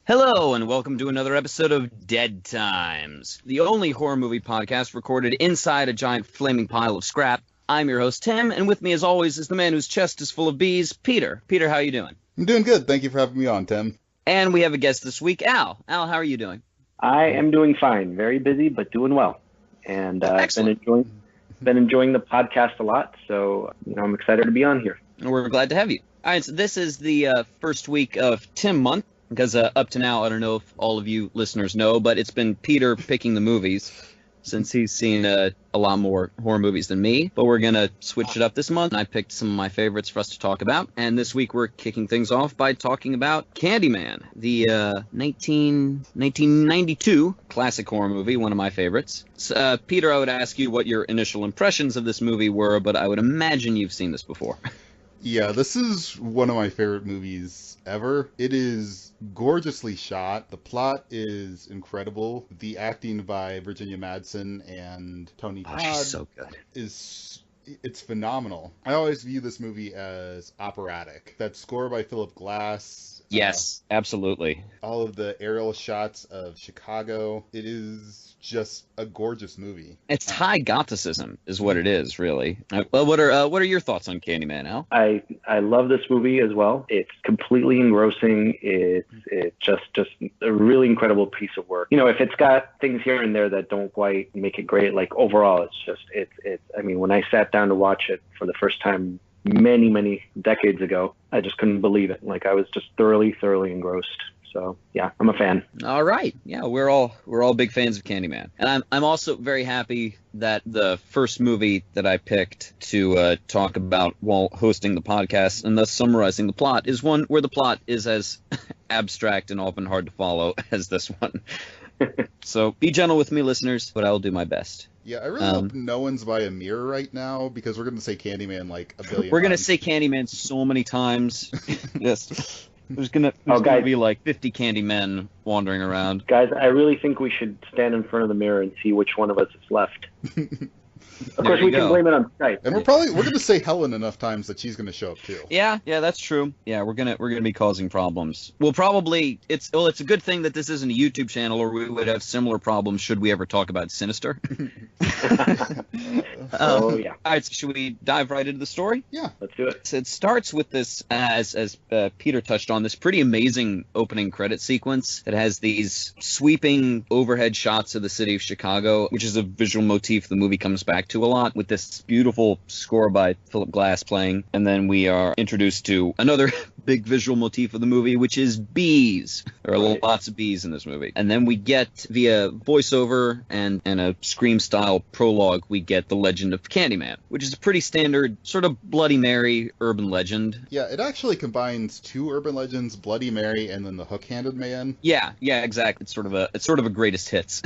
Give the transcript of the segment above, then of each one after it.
Hello, and welcome to another episode of Dead Times, the only horror movie podcast recorded inside a giant flaming pile of scrap. I'm your host, Tim, and with me, as always, is the man whose chest is full of bees, Peter. Peter, how are you doing? I'm doing good. Thank you for having me on, Tim. And we have a guest this week, Al. Al, how are you doing? I am doing fine. Very busy, but doing well. And I've been enjoying the podcast a lot, so I'm excited to be on here. We're glad to have you. All right, so this is the first week of Tim month. Because up to now, I don't know if all of you listeners know, but it's been Peter picking the movies since he's seen a lot more horror movies than me. But we're going to switch it up this month. I picked some of my favorites for us to talk about. And this week, we're kicking things off by talking about Candyman, the 1992 classic horror movie, one of my favorites. So, Peter, I would ask you what your initial impressions of this movie were, but I would imagine you've seen this before. Yeah, this is one of my favorite movies ever. It is gorgeously shot. The plot is incredible. The acting by Virginia Madsen and Tony Todd she's so good. It's phenomenal. I always view this movie as operatic. That score by Philip Glass. Yes, absolutely. All of the aerial shots of Chicago. It is just a gorgeous movie. It's high Gothicism is what it is, really. Well, what are your thoughts on Candyman, Al? I love this movie as well. It's completely engrossing. It's just a really incredible piece of work. If it's got things here and there that don't quite make it great, like overall, it's I mean, when I sat down to watch it for the first time many decades ago, I just couldn't believe it. Like, I was just thoroughly engrossed. So yeah, I'm a fan. All right, yeah, we're all big fans of Candyman, and I'm also very happy that the first movie that I picked to talk about while hosting the podcast and thus summarizing the plot is one where the plot is as abstract and often hard to follow as this one. So be gentle with me, listeners, but I will do my best. Yeah, I really hope no one's by a mirror right now, because we're going to say Candyman like a billion We're going to times. say Candyman so many times. Yes. There's gonna be like 50 Candymen wandering around. Guys, I really think we should stand in front of the mirror and see which one of us is left. Of course, we can blame it on Skype. And we're going to say Helen enough times that she's going to show up too. Yeah, that's true. Yeah, we're gonna be causing problems. We'll probably it's a good thing that this isn't a YouTube channel, or we would have similar problems should we ever talk about Sinister. Oh yeah. All right, so should we dive right into the story? Yeah, let's do it. So it starts with this, as Peter touched on, this pretty amazing opening credit sequence that has these sweeping overhead shots of the city of Chicago, which is a visual motif the movie comes back to a lot, with this beautiful score by Philip Glass playing. And then we are introduced to another big visual motif of the movie, which is bees. There are lots of bees in this movie. And then we get, via voiceover and a Scream-style prologue, we get the legend of Candyman, which is a pretty standard sort of Bloody Mary urban legend. Yeah, it actually combines two urban legends, Bloody Mary and then the Hook-Handed Man. Yeah, exactly. It's sort of a greatest hits.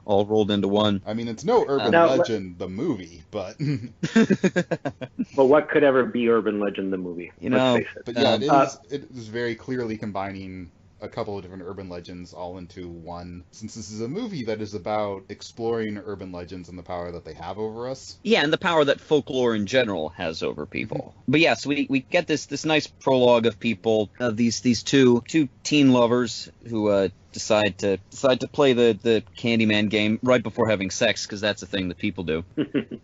All rolled into one. I mean, it's no urban legend, the movie, but... But what could ever be urban legend, the movie? Let's face it. But yeah, it is very clearly combining a couple of different urban legends all into one, since this is a movie that is about exploring urban legends and the power that they have over us. Yeah, and the power that folklore in general has over people. But yeah, so we get this nice prologue of people, these two teen lovers who decide to play the Candyman game right before having sex, because that's a thing that people do.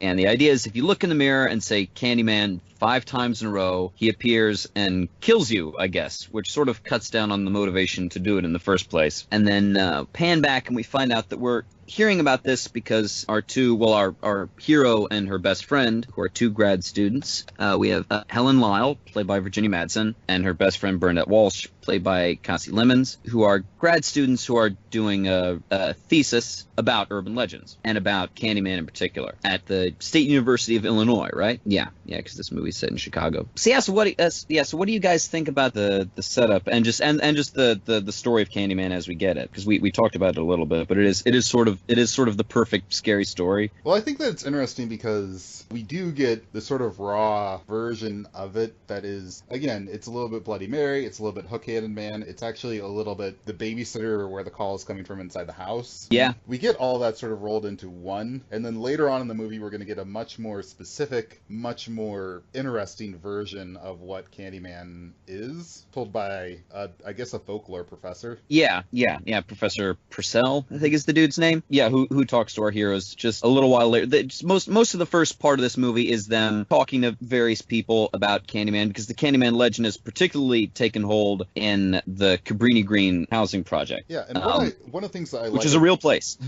And the idea is, if you look in the mirror and say Candyman 5 times in a row, he appears and kills you, I guess, which sort of cuts down on the motivation to do it in the first place. And then pan back and we find out that we're hearing about this because our hero and her best friend, who are 2 grad students, we have Helen Lyle, played by Virginia Madsen, and her best friend Burnett Walsh, played by Cassie Lemons, who are grad students who are doing a thesis about urban legends and about Candyman in particular at the State University of Illinois, right? Yeah, because this movie's set in Chicago. So what do you guys think about the setup and just the story of Candyman as we get it? Because we talked about it a little bit, but it is sort of sort of the perfect scary story. Well, I think that it's interesting because we do get the sort of raw version of it that is, again, it's a little bit Bloody Mary, it's a little bit Hook-Handed Man, it's actually a little bit the babysitter where the call is coming from inside the house. Yeah. We get all that sort of rolled into one, and then later on in the movie we're going to get a much more specific, much more interesting version of what Candyman is, told by, I guess, a folklore professor. Yeah, Professor Purcell, I think is the dude's name. Yeah, who talks to our heroes just a little while later. Most of the first part of this movie is them talking to various people about Candyman, because the Candyman legend has particularly taken hold in the Cabrini Green housing project. Yeah, and one of the things that I like, which is a real place.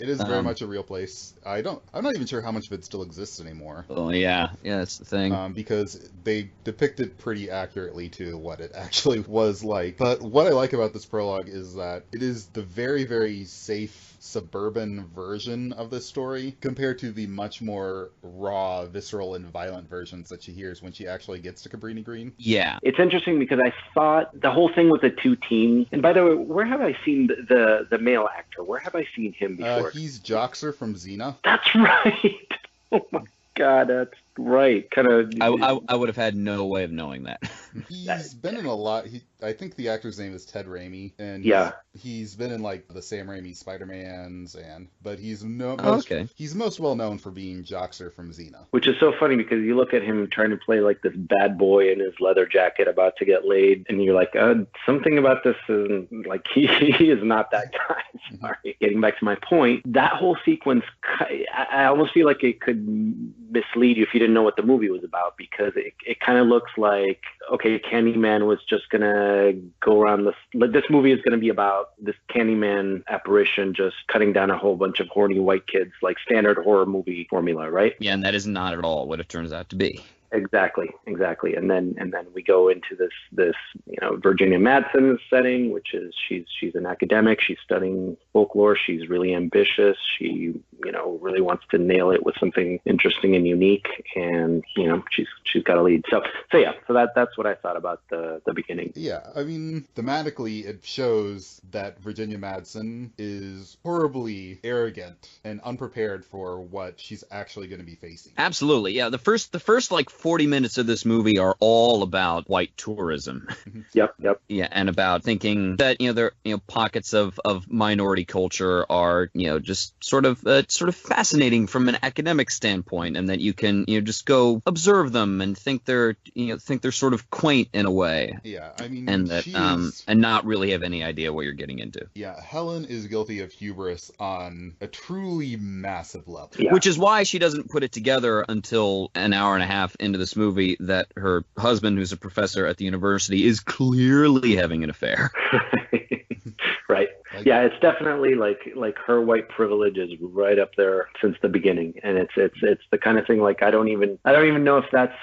It is very much a real place. I'm not even sure how much of it still exists anymore. Oh yeah, that's the thing. Because they depicted pretty accurately to what it actually was like. But what I like about this prologue is that it is the very, very safe suburban version of this story compared to the much more raw, visceral, and violent versions that she hears when she actually gets to Cabrini Green. Yeah. It's interesting because I thought the whole thing with the two teams, and by the way, where have I seen the male actor? Where have I seen him before? He's Joxer from Xena. That's right. Oh my God, that's right. Kind of. I would have had no way of knowing that. He's been in a lot. I think the actor's name is Ted Raimi, and he's been in like the Sam Raimi Spider-Mans, but he's most well known for being Joxer from Xena. Which is so funny because you look at him trying to play like this bad boy in his leather jacket about to get laid, and you're like, something about this is like he is not that guy. Sorry. Getting back to my point, that whole sequence, I almost feel like it could mislead you if you didn't know what the movie was about, because it kind of looks like, okay, Candyman was just gonna go around this movie is gonna be about this Candyman apparition just cutting down a whole bunch of horny white kids, like standard horror movie formula, right? Yeah, and that is not at all what it turns out to be. Exactly. And then we go into this Virginia Madsen setting, which is she's an academic, she's studying folklore, she's really ambitious, she really wants to nail it with something interesting and unique, and she's got a lead. So that's what I thought about the beginning. Yeah, I mean, thematically it shows that Virginia Madsen is horribly arrogant and unprepared for what she's actually going to be facing. Absolutely. Yeah, the first like 40 minutes of this movie are all about white tourism. Yep. Yeah, and about thinking that there pockets of minority culture are just sort of fascinating from an academic standpoint, and that you can just go observe them and think they're sort of quaint in a way. Yeah, I mean, and that and not really have any idea what you're getting into. Yeah, Helen is guilty of hubris on a truly massive level. Yeah. Which is why she doesn't put it together until an hour and a half into this movie that her husband, who's a professor at the university, is clearly having an affair. Right. Yeah, it's definitely like her white privilege is right up there since the beginning, and it's the kind of thing like I don't even know if that's.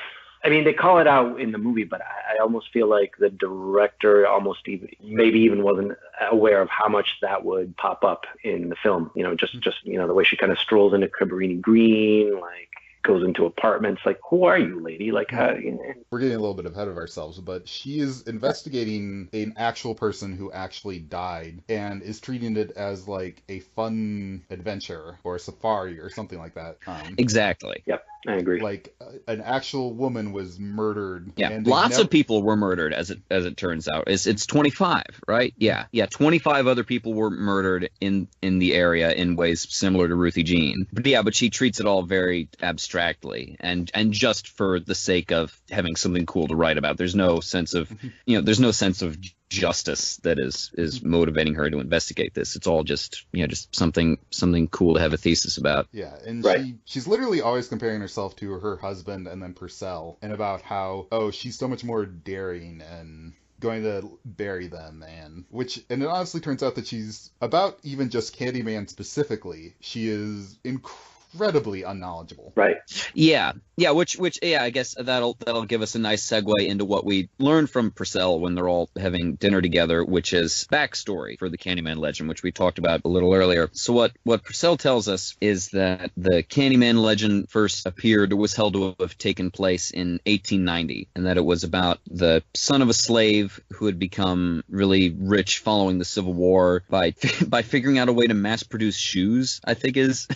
I mean, they call it out in the movie, but I almost feel like the director maybe even wasn't aware of how much that would pop up in the film. Just the way she kind of strolls into Cabrini Green, like goes into apartments, like, who are you, lady? Like, how, We're getting a little bit ahead of ourselves, but she is investigating an actual person who actually died and is treating it as like a fun adventure or a safari or something like that. Exactly. Yep. I agree. Like an actual woman was murdered. Yeah, and lots of people were murdered, as it turns out. It's 25, right? Yeah, 25 other people were murdered in the area in ways similar to Ruthie Jean. But she treats it all very abstractly and just for the sake of having something cool to write about. There's no sense of there's no sense of justice that is motivating her to investigate this. It's all just something cool to have a thesis about. Yeah, and right. she's literally always comparing herself to her husband and then Purcell, and about how she's so much more daring and going to bury them, and it honestly turns out that she's, about even just Candyman specifically, she is incredibly unknowledgeable. Right. Yeah, which I guess that'll give us a nice segue into what we learned from Purcell when they're all having dinner together, which is backstory for the Candyman legend, which we talked about a little earlier. So what Purcell tells us is that the Candyman legend first appeared, was held to have taken place in 1890, and that it was about the son of a slave who had become really rich following the Civil War by figuring out a way to mass produce shoes, I think is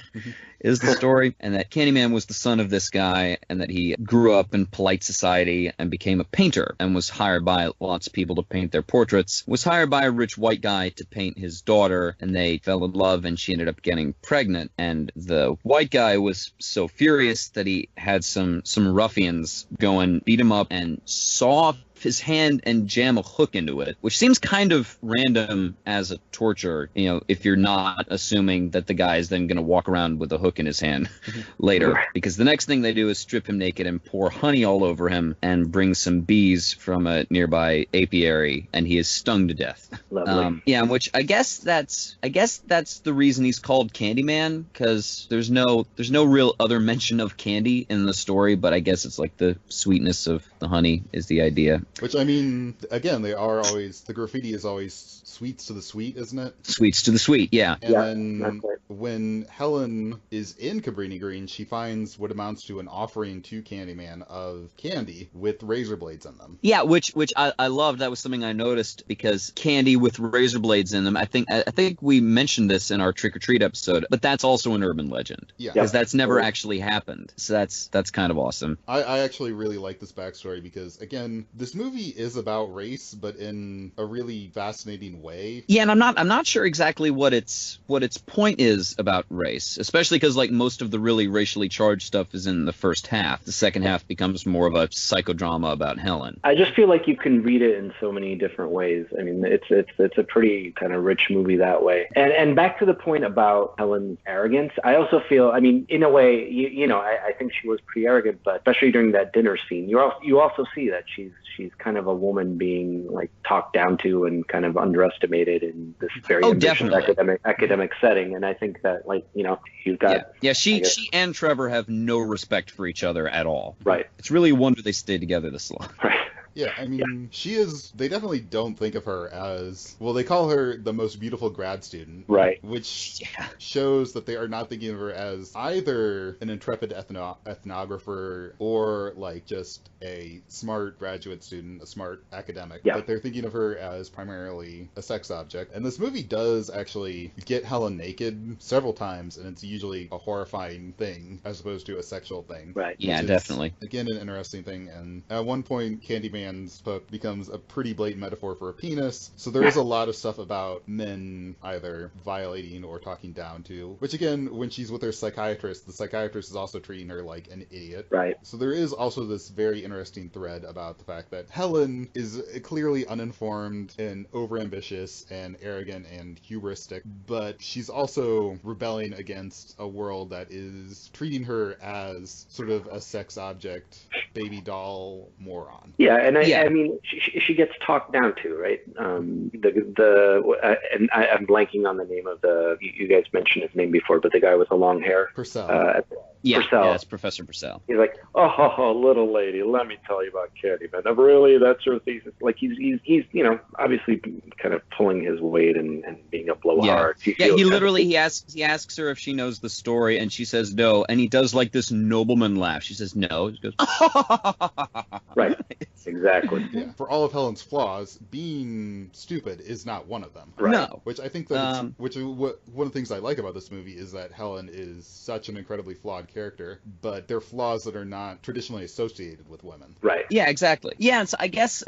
the story, and that Candyman was the son of this guy, and that he grew up in polite society and became a painter and was hired by lots of people to paint their portraits, was hired by a rich white guy to paint his daughter, and they fell in love, and she ended up getting pregnant, and the white guy was so furious that he had some ruffians go and beat him up and saw off his hand and jam a hook into it, which seems kind of random as a torture, if you're not assuming that the guy is then going to walk around with a hook in his hand later, because the next thing they do is strip him naked and pour honey all over him and bring some bees from a nearby apiary, and he is stung to death. Lovely. Which I guess that's the reason he's called Candyman, because there's no real other mention of candy in the story, but I guess it's like the sweetness of the honey is the idea. Which, I mean, again, the graffiti is always sweets to the sweet, isn't it? Sweets to the sweet, yeah. And then right. when Helen is in Cabrini Green, she finds what amounts to an offering to Candyman of candy with razor blades in them. Yeah, which I loved. That was something I noticed, because candy with razor blades in them. I think we mentioned this in our Trick or Treat episode, but that's also an urban legend. Yeah. Because that's never actually happened. So that's kind of awesome. I actually really like this backstory because, again, this movie is about race, but in a really fascinating way. Yeah, and I'm not sure exactly what its point is about race, especially because like most of the really racially charged stuff is in the first half. The second half becomes more of a psychodrama about Helen. I just feel like you can read it in so many different ways. I mean, it's a pretty kind of rich movie that way. And back to the point about Helen's arrogance, I also feel, I mean, in a way, I think she was pretty arrogant, but especially during that dinner scene, you also see that she's kind of a woman being like talked down to and kind of underestimated in this very ambitious academic setting. And I think that, like, you've got she and Trevor have no respect for each other at all. Right. It's really a wonder they stayed together this long. Right. Yeah, I mean, they definitely don't think of her as, well, they call her the most beautiful grad student. Right. Which shows that they are not thinking of her as either an intrepid ethnographer or, like, just a smart graduate student, a smart academic. Yeah. But they're thinking of her as primarily a sex object. And this movie does actually get Helen naked several times, and it's usually a horrifying thing as opposed to a sexual thing. Right. Yeah, definitely. Again, an interesting thing. And at one point, Candyman's hook becomes a pretty blatant metaphor for a penis. So there is a lot of stuff about men either violating or talking down to, which again, when she's with her psychiatrist, the psychiatrist is also treating her like an idiot. Right. So there is also this very interesting thread about the fact that Helen is clearly uninformed and overambitious and arrogant and hubristic, but she's also rebelling against a world that is treating her as sort of a sex object, baby doll moron. Yeah, and I mean, she gets talked down to, right? And I'm blanking on the name of you guys mentioned his name before, but the guy with the long hair. Purcell. Purcell. It's Professor Purcell. He's like, oh, little lady, let me tell you about Candyman. Really, that's your thesis? Like he's obviously kind of pulling his weight and being a blowhard. He asks her if she knows the story, and she says no, and he does like this nobleman laugh. She says no. He goes, right. Exactly. Yeah. For all of Helen's flaws, being stupid is not one of them. Right. No. Which I think that one of the things I like about this movie is that Helen is such an incredibly flawed character, but they're flaws that are not traditionally associated with women. Right. Yeah, exactly. Yeah, and so I guess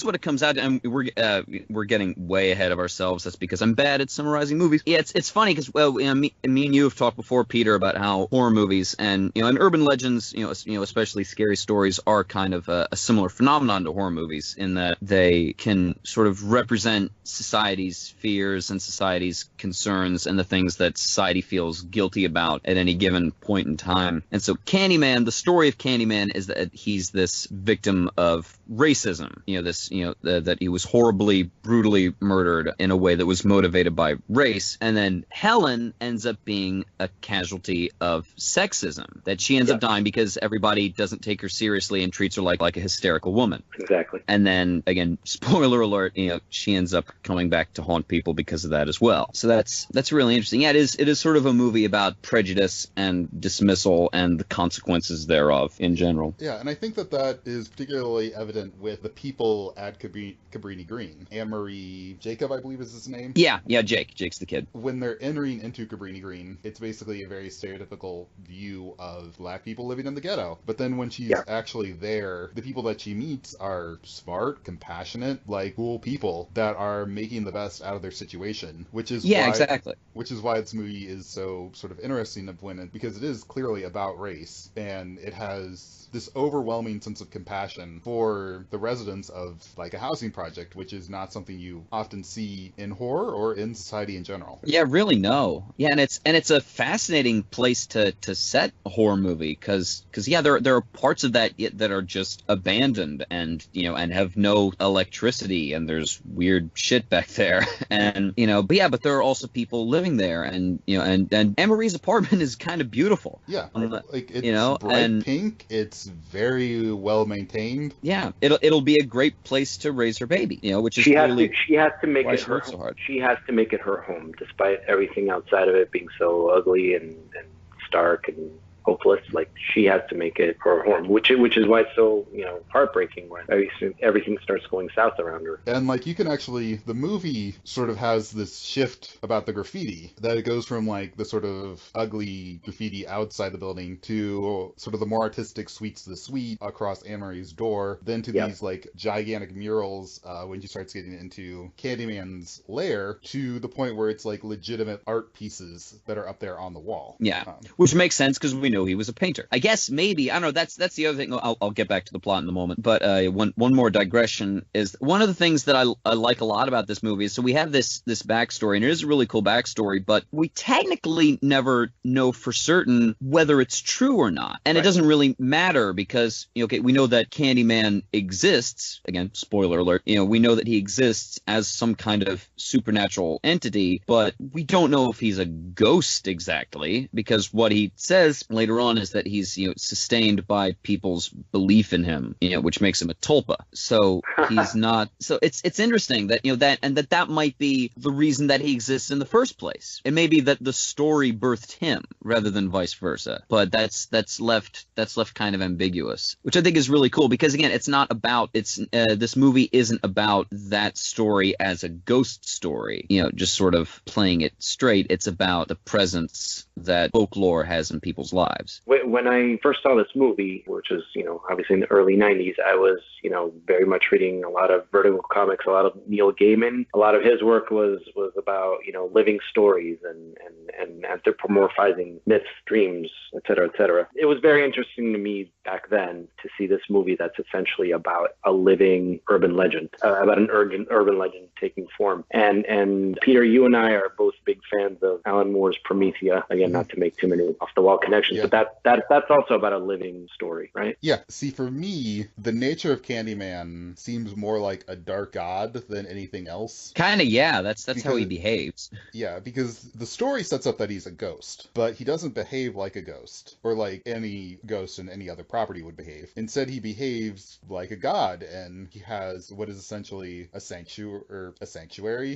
what it comes out to, and we're getting way ahead of ourselves. That's because I'm bad at summarizing movies. Yeah, it's funny because me and you have talked before, Peter, about how horror movies and and urban legends, especially scary stories, are kind of a similar similar phenomenon to horror movies in that they can sort of represent society's fears and society's concerns and the things that society feels guilty about at any given point in time. And so Candyman, the story of Candyman is that he's this victim of racism, that he was horribly, brutally murdered in a way that was motivated by race. And then Helen ends up being a casualty of sexism, that she ends up dying because everybody doesn't take her seriously and treats her like a hysterical woman. Exactly. And then, again, spoiler alert, she ends up coming back to haunt people because of that as well. So that's really interesting. Yeah, it is sort of a movie about prejudice and dismissal and the consequences thereof in general. Yeah, and I think that is particularly evident with the people at Cabrini Green. Anne-Marie Jacob, I believe is his name. Yeah, Jake. Jake's the kid. When they're entering into Cabrini Green, it's basically a very stereotypical view of black people living in the ghetto. But then when she's actually there, the people that she meets are smart, compassionate, cool people that are making the best out of their situation, which is exactly. Which is why this movie is so sort of interesting to point in, because it is clearly about race, and it has this overwhelming sense of compassion for the residents of a housing project, which is not something you often see in horror or in society in general. Yeah, really no. Yeah, and it's a fascinating place to set a horror movie because there are parts of that are just abandoned and have no electricity and there's weird shit back there and but there are also people living there and Anne-Marie's apartment is kind of beautiful. Yeah, it's bright pink. It's very well maintained. Yeah, it'll be a great place to raise her baby. Which is she has to make it her so hard. She has to make it her home, despite everything outside of it being so ugly and stark and hopeless. She has to make it her home, which is why it's so heartbreaking when everything starts going south around her. And you can actually, the movie sort of has this shift about the graffiti, that it goes from the sort of ugly graffiti outside the building to sort of the more artistic sweets the sweet across Anne-Marie's door, then to these gigantic murals when she starts getting into Candyman's lair, to the point where it's legitimate art pieces that are up there on the wall. Yeah, which makes sense because we know he was a painter. I guess maybe, I don't know, that's the other thing. I'll get back to the plot in a moment, but one more digression is one of the things that I like a lot about this movie is, so we have this backstory, and it is a really cool backstory, but we technically never know for certain whether it's true or not. And It doesn't really matter because, we know that Candyman exists. Again, spoiler alert, we know that he exists as some kind of supernatural entity, but we don't know if he's a ghost exactly, because what he says later on is that he's sustained by people's belief in him, which makes him a tulpa. So he's not. So it's interesting that that might be the reason that he exists in the first place. It may be that the story birthed him rather than vice versa. But that's left kind of ambiguous, which I think is really cool because again, it's not about this movie isn't about that story as a ghost story, just sort of playing it straight. It's about the presence that folklore has in people's lives. When I first saw this movie, which was, obviously in the early 90s, I was, very much reading a lot of Vertigo comics, a lot of Neil Gaiman. A lot of his work was about, living stories and anthropomorphizing myths, dreams, et cetera, et cetera. It was very interesting to me back then to see this movie that's essentially about a living urban legend, about an urban legend taking form. And Peter, you and I are both big fans of Alan Moore's Promethea. Again, not to make too many off-the-wall connections, but that's also about a living story, right? Yeah. See, for me, the nature of Candyman seems more like a dark god than anything else. Kind of, yeah. That's how he behaves. Yeah, because the story sets up that he's a ghost, but he doesn't behave like a ghost, or like any ghost in any other property would behave. Instead, he behaves like a god, and he has what is essentially a sanctuary.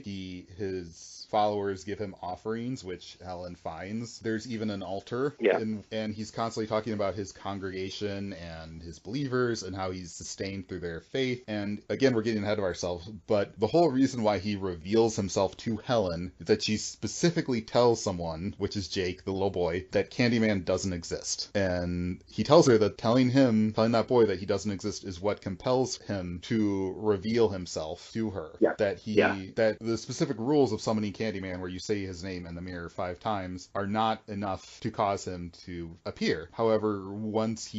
His followers give him offerings, which Helen finds. There's even an altar, and he's constantly talking about his congregation and his believers and how he's sustained through their faith. And again, we're getting ahead of ourselves, but the whole reason why he reveals himself to Helen is that she specifically tells someone, which is Jake, the little boy, that Candyman doesn't exist. And he tells her that telling that boy that he doesn't exist is what compels him to reveal himself to her. Yeah. That the specific rules of summoning Candyman, where you say say his name in the mirror 5 times are not enough to cause him to appear. However, once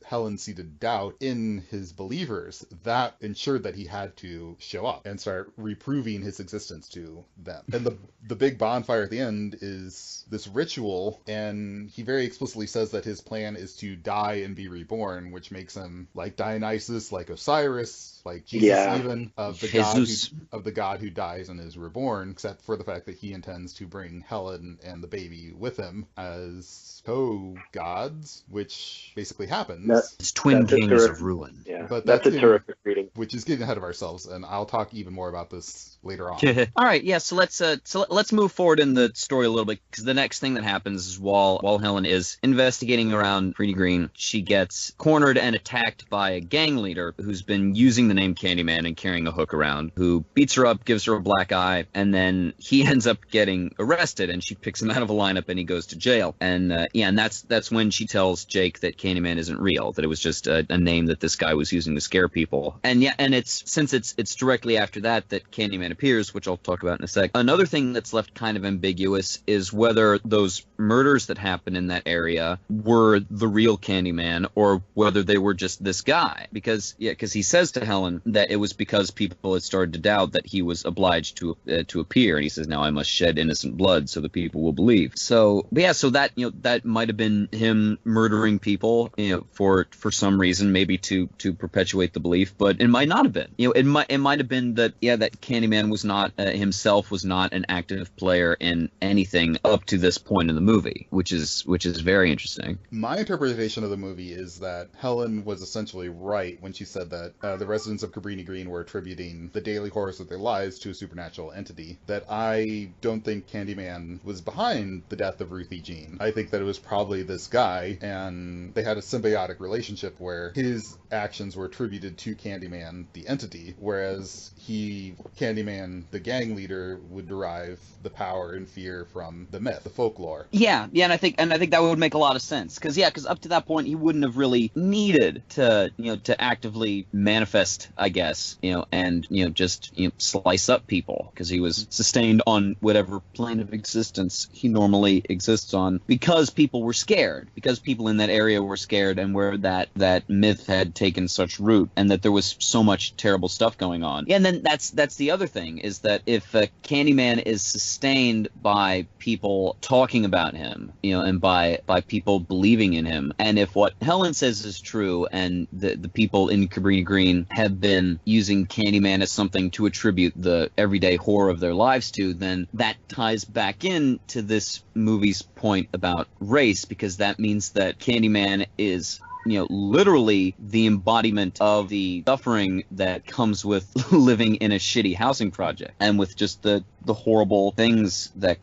Helen seeded doubt in his believers, that ensured that he had to show up and start reproving his existence to them. And the big bonfire at the end is this ritual, and he very explicitly says that his plan is to die and be reborn, which makes him like Dionysus, like Osiris, like Jesus, even of the god who dies and is reborn, except for the fact that he intends to bring Helen and the baby with him as co-gods, which basically happens. It's twin kings of ruin. Yeah, but that's a terrific reading. Which is getting ahead of ourselves, and I'll talk even more about this later on. All right, yeah. So let's move forward in the story a little bit, because the next thing that happens is while Helen is investigating around Pretty Green, she gets cornered and attacked by a gang leader who's been using the name Candyman and carrying a hook around, who beats her up, gives her a black eye, and then he ends up getting arrested, and she picks him out of a lineup and he goes to jail. And and that's when she tells Jake that Candyman isn't real, that it was just a name that this guy was using to scare people. And it's directly after that Candyman appears, which I'll talk about in a sec. Another thing that's left kind of ambiguous is whether those murders that happened in that area were the real Candyman or whether they were just this guy. Because he says to Helen that it was because people had started to doubt that he was obliged to appear, and he says, now I must shed innocent blood so that people will believe. So that might have been him murdering people, for some reason, maybe to perpetuate the belief, but it might not have been. It might have been that Candyman was not himself was not an active player in anything up to this point in the movie, which is very interesting. My interpretation of the movie is that Helen was essentially right when she said that the residents of Cabrini Green were attributing the daily horrors of their lives to a supernatural entity. That I don't think Candyman was behind the death of Ruthie Jean. I think that it was probably this guy, and they had a symbiotic relationship where his actions were attributed to Candyman, the entity, whereas Candyman, the gang leader, would derive the power and fear from the myth, the folklore. Yeah, and I think that would make a lot of sense, because up to that point he wouldn't have really needed to actively manifest, I guess, and just slice up people, because he was sustained on whatever plane of existence he normally exists on, because people were scared, because people in that area were scared, and where that myth had taken such root, and that there was so much terrible stuff going on. Yeah, and then that's the other thing, is that if Candyman is sustained by people talking about him, and by people believing in him, and if what Helen says is true, and the people in Cabrini Green have been using Candyman as something to attribute the everyday horror of their lives to, then that ties back into this movie's point about race, because that means that Candyman is literally the embodiment of the suffering that comes with living in a shitty housing project, and with just the horrible things that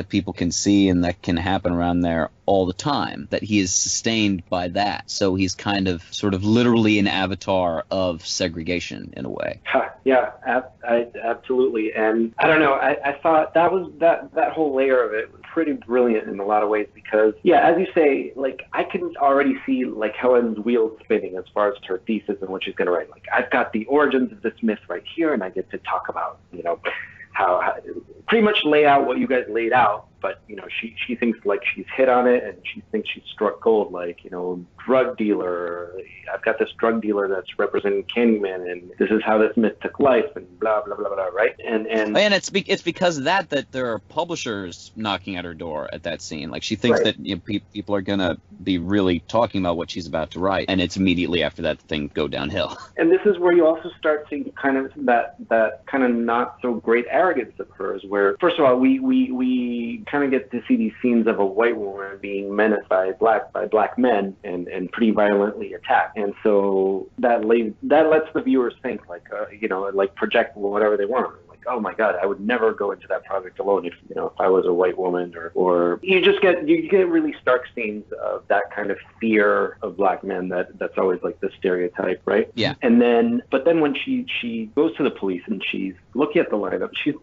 people can see and that can happen around there all the time, that he is sustained by that. So he's kind of sort of literally an avatar of segregation in a way. Yeah, absolutely. And I don't know, I thought that whole layer of it was pretty brilliant in a lot of ways, because as you say, like, I can already see like Helen's wheels spinning as far as her thesis and what she's going to write. Like, I've got the origins of this myth right here, and I get to talk about how pretty much lay out what you guys laid out, but she thinks like she's hit on it, and she thinks she's struck gold, like drug dealer. I've got this drug dealer that's representing Candyman, and this is how this myth took life, and blah blah blah blah, right? And it's because of that there are publishers knocking at her door at that scene. Like, she thinks that people are gonna be really talking about what she's about to write, and it's immediately after that thing go downhill. And this is where you also start seeing kind of that kind of not so great arrogance of hers, where first of all we kind of get to see these scenes of a white woman being menaced by black men and pretty violently attacked, and so that lets the viewers think like like project whatever they want. Like, oh my God, I would never go into that project alone if I was a white woman, or you get really stark scenes of that kind of fear of black men that's always like the stereotype, right? Yeah. But then when she goes to the police and she's looking at the lineup, she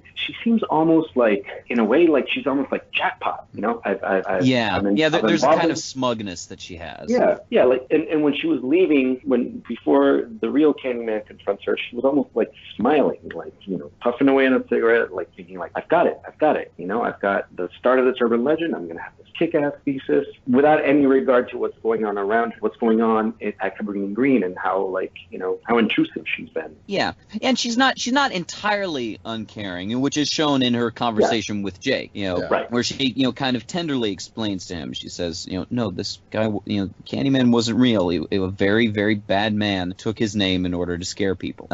seems almost like, in a way, like she's almost like jackpot, there's a kind of smugness that she has. Yeah, like, and when she was leaving, before the real Candyman confronts her, she was almost like smiling, like puffing puffing away on a cigarette, like thinking like, I've got it. You know, I've got the start of this urban legend. I'm going to have this kick-ass thesis without any regard to what's going on around, what's going on at Cabrini Green and how, like, you know, how intrusive she's been. Yeah, and she's not entirely uncaring, which is shown in her conversation with Jake, you know, where she, you know, kind of tenderly explains to him. She says, you know, no, this guy, you know, Candyman wasn't real. He a very, very bad man took his name in order to scare people,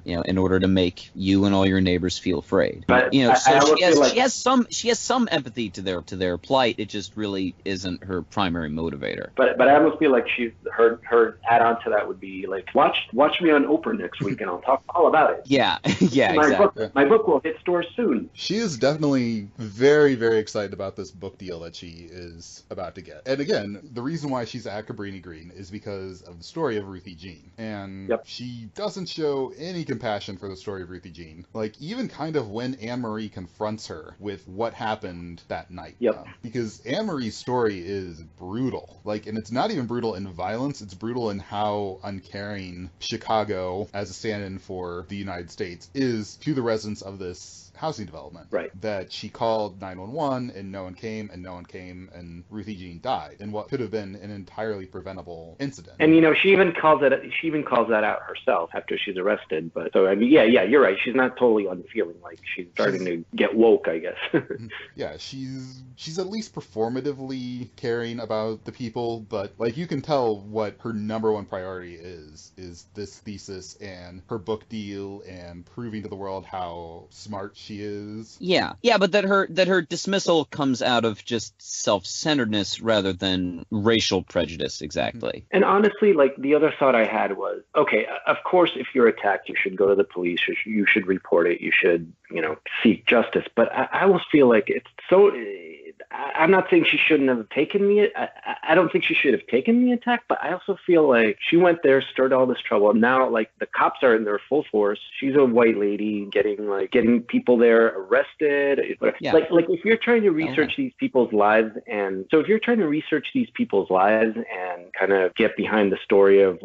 you know, in order to make you and all your neighbors feel afraid. But you know, so she has some empathy to their plight. It just really isn't her primary motivator. But I almost feel like her add-on to that would be like, watch me on Oprah next week and I'll talk all about it. Yeah, yeah, exactly. My book will hit stores soon. She is definitely very, very excited about this book deal that she is about to get. And again, the reason why she's at Cabrini Green is because of the story of Ruthie Jean. And she doesn't show any compassion for the story of Ruthie Jean. Like, even kind of when Anne-Marie confronts her with what happened that night. Because Anne-Marie's story is brutal. Like, and it's not even brutal in violence, it's brutal in how uncaring Chicago, as a stand-in for the United States, is to the residents of this housing development. That she called 911 and no one came, and Ruthie Jean died in what could have been an entirely preventable incident. And you know, she even calls that out herself after she's arrested. But so I mean, yeah, you're right. She's not totally unfeeling. Like, she's starting to get woke, I guess. Yeah, she's at least performatively caring about the people, but like, you can tell what her number one priority is this thesis and her book deal and proving to the world how smart she is. Yeah, but that her dismissal comes out of just self-centeredness rather than racial prejudice, exactly. And honestly, like, the other thought I had was, okay, of course, if you're attacked, you should go to the police, you should report it, you should, you know, seek justice. But I almost feel like it's so... I'm not saying she shouldn't have taken I don't think she should have taken the attack, but I also feel like she went there, stirred all this trouble. Now, like, the cops are in their full force. She's a white lady getting people there arrested. Like if you're trying to research these people's lives, and kind of get behind the story of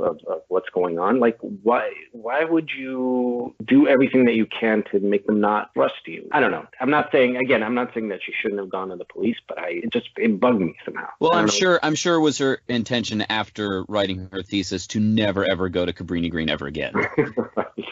what's going on, like, why would you do everything that you can to make them not trust you? I don't know. I'm not saying that she shouldn't have gone to the police, but it bugged me somehow. Well, I'm sure it was her intention after writing her thesis to never ever go to Cabrini Green ever again.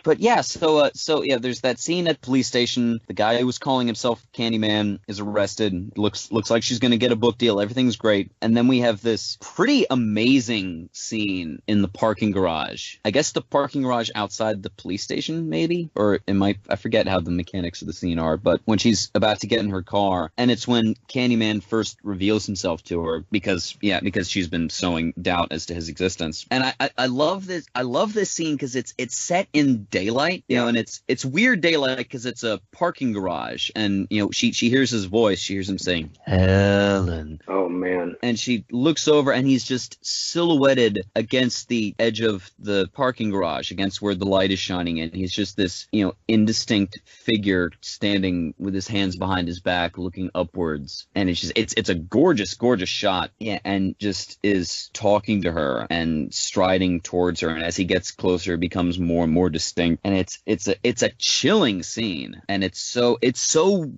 But yeah, so yeah, there's that scene at the police station. The guy who was calling himself Candyman is arrested. Looks like she's going to get a book deal. Everything's great. And then we have this pretty amazing scene in the parking garage. I guess the parking garage outside the police station, maybe? Or I forget how the mechanics of the scene are, but when she's about to get in her car, and it's when Candyman first reveals himself to her because she's been sowing doubt as to his existence. And I love this scene because it's set in daylight, you know, and it's weird daylight because it's a parking garage, and you know, she hears his voice, she hears him saying, "Helen." Oh man. And she looks over and he's just silhouetted against the edge of the parking garage, against where the light is shining in. He's just this, you know, indistinct figure standing with his hands behind his back looking upwards, and it's a gorgeous shot. Yeah, and just is talking to her and striding towards her, and as he gets closer it becomes more and more distinct, and it's a chilling scene, and it's so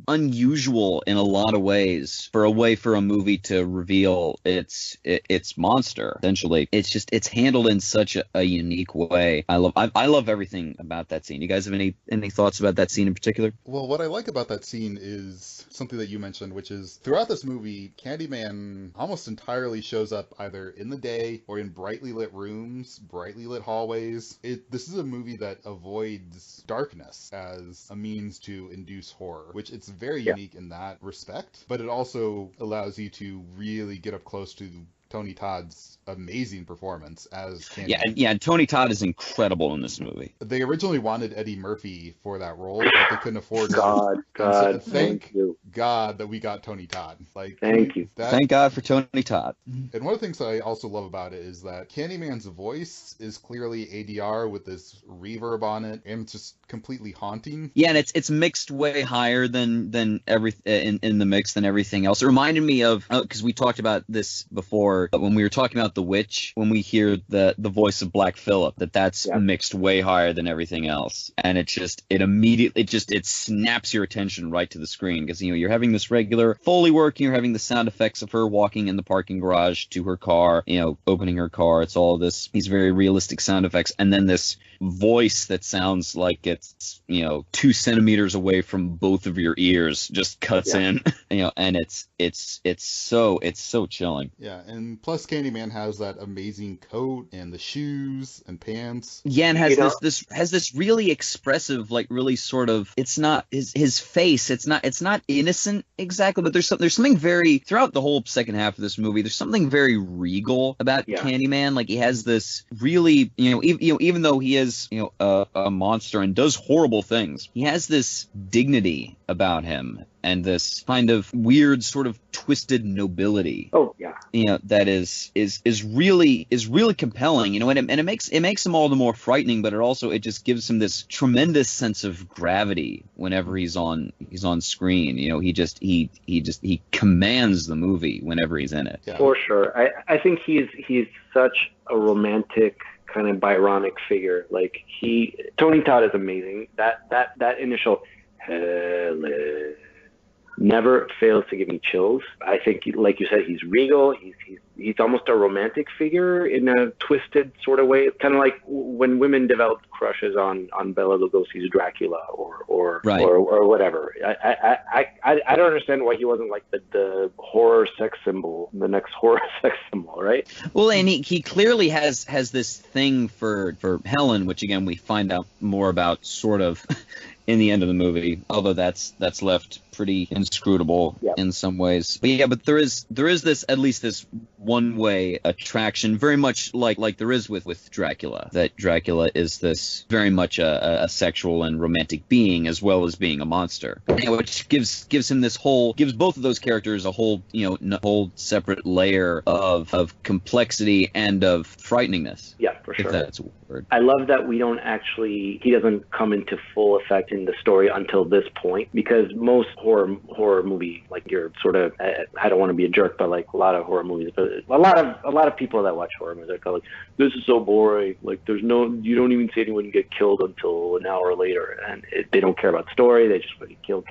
unusual in a lot of ways for a movie to reveal its monster. Essentially, it's handled in such a unique way. I love everything about that scene. You guys have any thoughts about that scene in particular? Well, what I like about that scene is something that you mentioned, which is throughout this movie, Candyman almost entirely shows up either in the day or in brightly lit rooms, brightly lit hallways. This is a movie that avoids darkness as a means to induce horror, which it's very unique in that respect, but it also allows you to really get up close to Tony Todd's amazing performance as Candyman. Yeah, Tony Todd is incredible in this movie. They originally wanted Eddie Murphy for that role, but they couldn't afford him. God, so thank God that we got Tony Todd. Like, Thank you. Thank God for Tony Todd. And one of the things I also love about it is that Candyman's voice is clearly ADR with this reverb on it, and it's just completely haunting. Yeah, and it's mixed way higher than every in the mix than everything else. It reminded me of, because we talked about this before when we were talking about The Witch, when we hear the voice of Black Phillip, that's mixed way higher than everything else, and it immediately snaps your attention right to the screen, because you're having this regular Foley work, you're having the sound effects of her walking in the parking garage to her car, opening her car. It's all these very realistic sound effects, and then this voice that sounds like it's 2 centimeters away from both of your ears just cuts in, and it's so chilling. Yeah, and plus Candyman has that amazing coat and the shoes and pants. Yeah, and has this really expressive, like really sort of, it's not his face, it's not innocent exactly, but there's something very, throughout the whole second half of this movie, there's something very regal about Candyman. Like, he has this really, even though he is a monster and does horrible things, he has this dignity about him and this kind of weird sort of twisted nobility. Oh yeah. That is really compelling, and it makes him all the more frightening, but it just gives him this tremendous sense of gravity whenever he's on screen. He commands the movie whenever he's in it. Yeah. For sure. I think he's such a romantic kind of Byronic figure. Like, Tony Todd is amazing. That initial Helen never fails to give me chills. I think, like you said, he's regal. He's almost a romantic figure in a twisted sort of way. It's kind of like when women developed crushes on Bela Lugosi's Dracula or whatever. I don't understand why he wasn't like the horror sex symbol, the next horror sex symbol, right? Well, and he clearly has this thing for Helen, which again we find out more about sort of in the end of the movie, although that's left pretty inscrutable in some ways. But there is this, at least this one-way attraction, very much like there is with Dracula. That Dracula is this very much a sexual and romantic being, as well as being a monster, which gives both of those characters a whole separate layer of complexity and of frighteningness. Yeah, for sure. If that's a word. I love that he doesn't come into full effect in the story until this point, because most horror movie, like, you're sort of, I don't want to be a jerk, but like a lot of horror movies, but a lot of people that watch horror movies are kind of like, this is so boring. Like, you don't even see anyone get killed until an hour later, and they don't care about the story. They just really kill.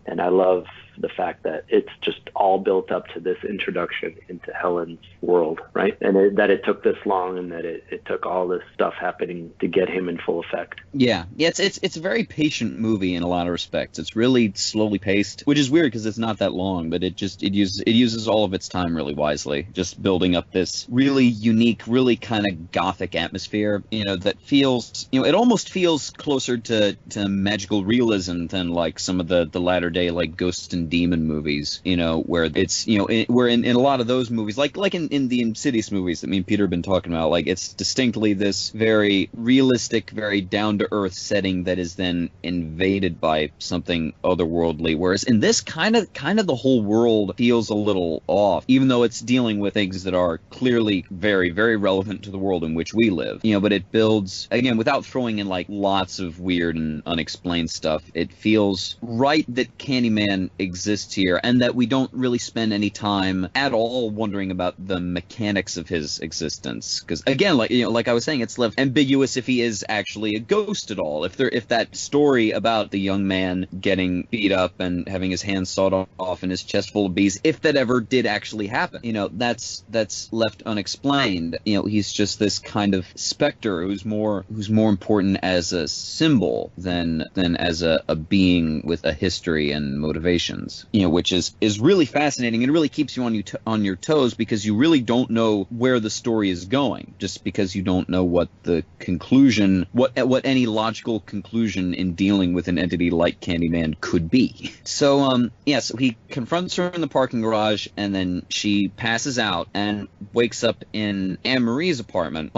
And I love the fact that it's just all built up to this introduction into Helen's world, right? And that it took this long, and that it took all this stuff happening to get him in full effect. Yeah, it's a very patient movie in a lot of respects. It's really slowly paced, which is weird because it's not that long, but it uses all of its time really wisely, just building up this really unique, really kind of gothic atmosphere, that feels, it almost feels closer to magical realism than like some of the latter day like ghost and demon movies, where it's, where in a lot of those movies, like in the Insidious movies that me and Peter have been talking about, like, it's distinctly this very realistic, very down-to-earth setting that is then invaded by something otherworldly, whereas in this kind of the whole world feels a little off, even though it's dealing with things that are clearly very, very relevant to the world in which we live, but it builds, again, without throwing in like lots of weird and unexplained stuff. It feels right that Candyman exists here, and that we don't really spend any time at all wondering about the mechanics of his existence, because again, like I was saying, it's left ambiguous if he is actually a ghost at all, if that story about the young man getting beat up and having his hands sawed off and his chest full of bees, if that ever did actually happen, that's left unexplained. He's just this kind of specter who's more important as a symbol than as a being with a history and motivations, which is really fascinating, and really keeps you on your toes, because you really don't know where the story is going, just because you don't know what the conclusion, what any logical conclusion in dealing with an entity like Candyman could be. So so he confronts her in the parking garage, and then she passes out and wakes up in Anne-Marie's apartment,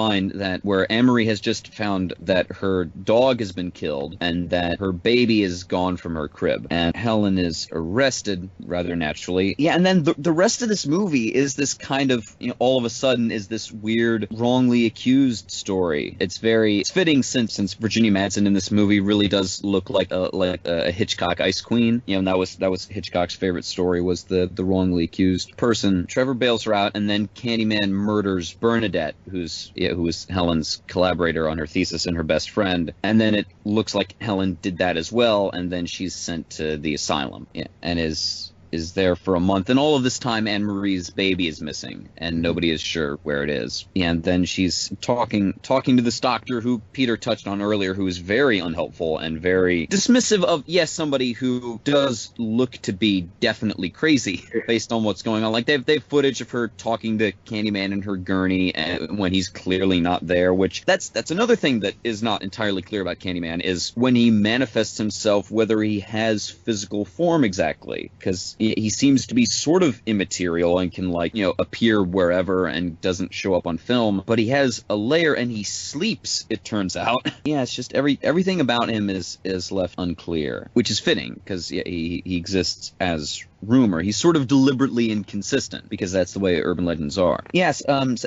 where Anne-Marie has just found that her dog has been killed and that her baby is gone from her crib, and Helen is arrested rather naturally. Yeah, and then the rest of this movie is this kind of, all of a sudden is this weird wrongly accused story. It's fitting since Virginia Madsen in this movie really does look like a Hitchcock ice queen. And that was Hitchcock's favorite story, was the wrongly accused person. Trevor bails her out, and then Candyman murders Bernadette, who was Helen's collaborator on her thesis and her best friend. And then it looks like Helen did that as well, and then she's sent to the asylum, and is there for a month. And all of this time, Anne Marie's baby is missing, and nobody is sure where it is. And then she's talking to this doctor who Peter touched on earlier, who is very unhelpful and very dismissive of, somebody who does look to be definitely crazy based on what's going on. Like, they have footage of her talking to Candyman in her gurney and when he's clearly not there, which that's another thing that is not entirely clear about Candyman, is when he manifests himself, whether he has physical form exactly, because he seems to be sort of immaterial and can appear wherever and doesn't show up on film, but he has a lair and he sleeps, it turns out. It's just everything about him is left unclear, which is fitting because he exists as rumor. He's sort of deliberately inconsistent because that's the way urban legends are. Yes. And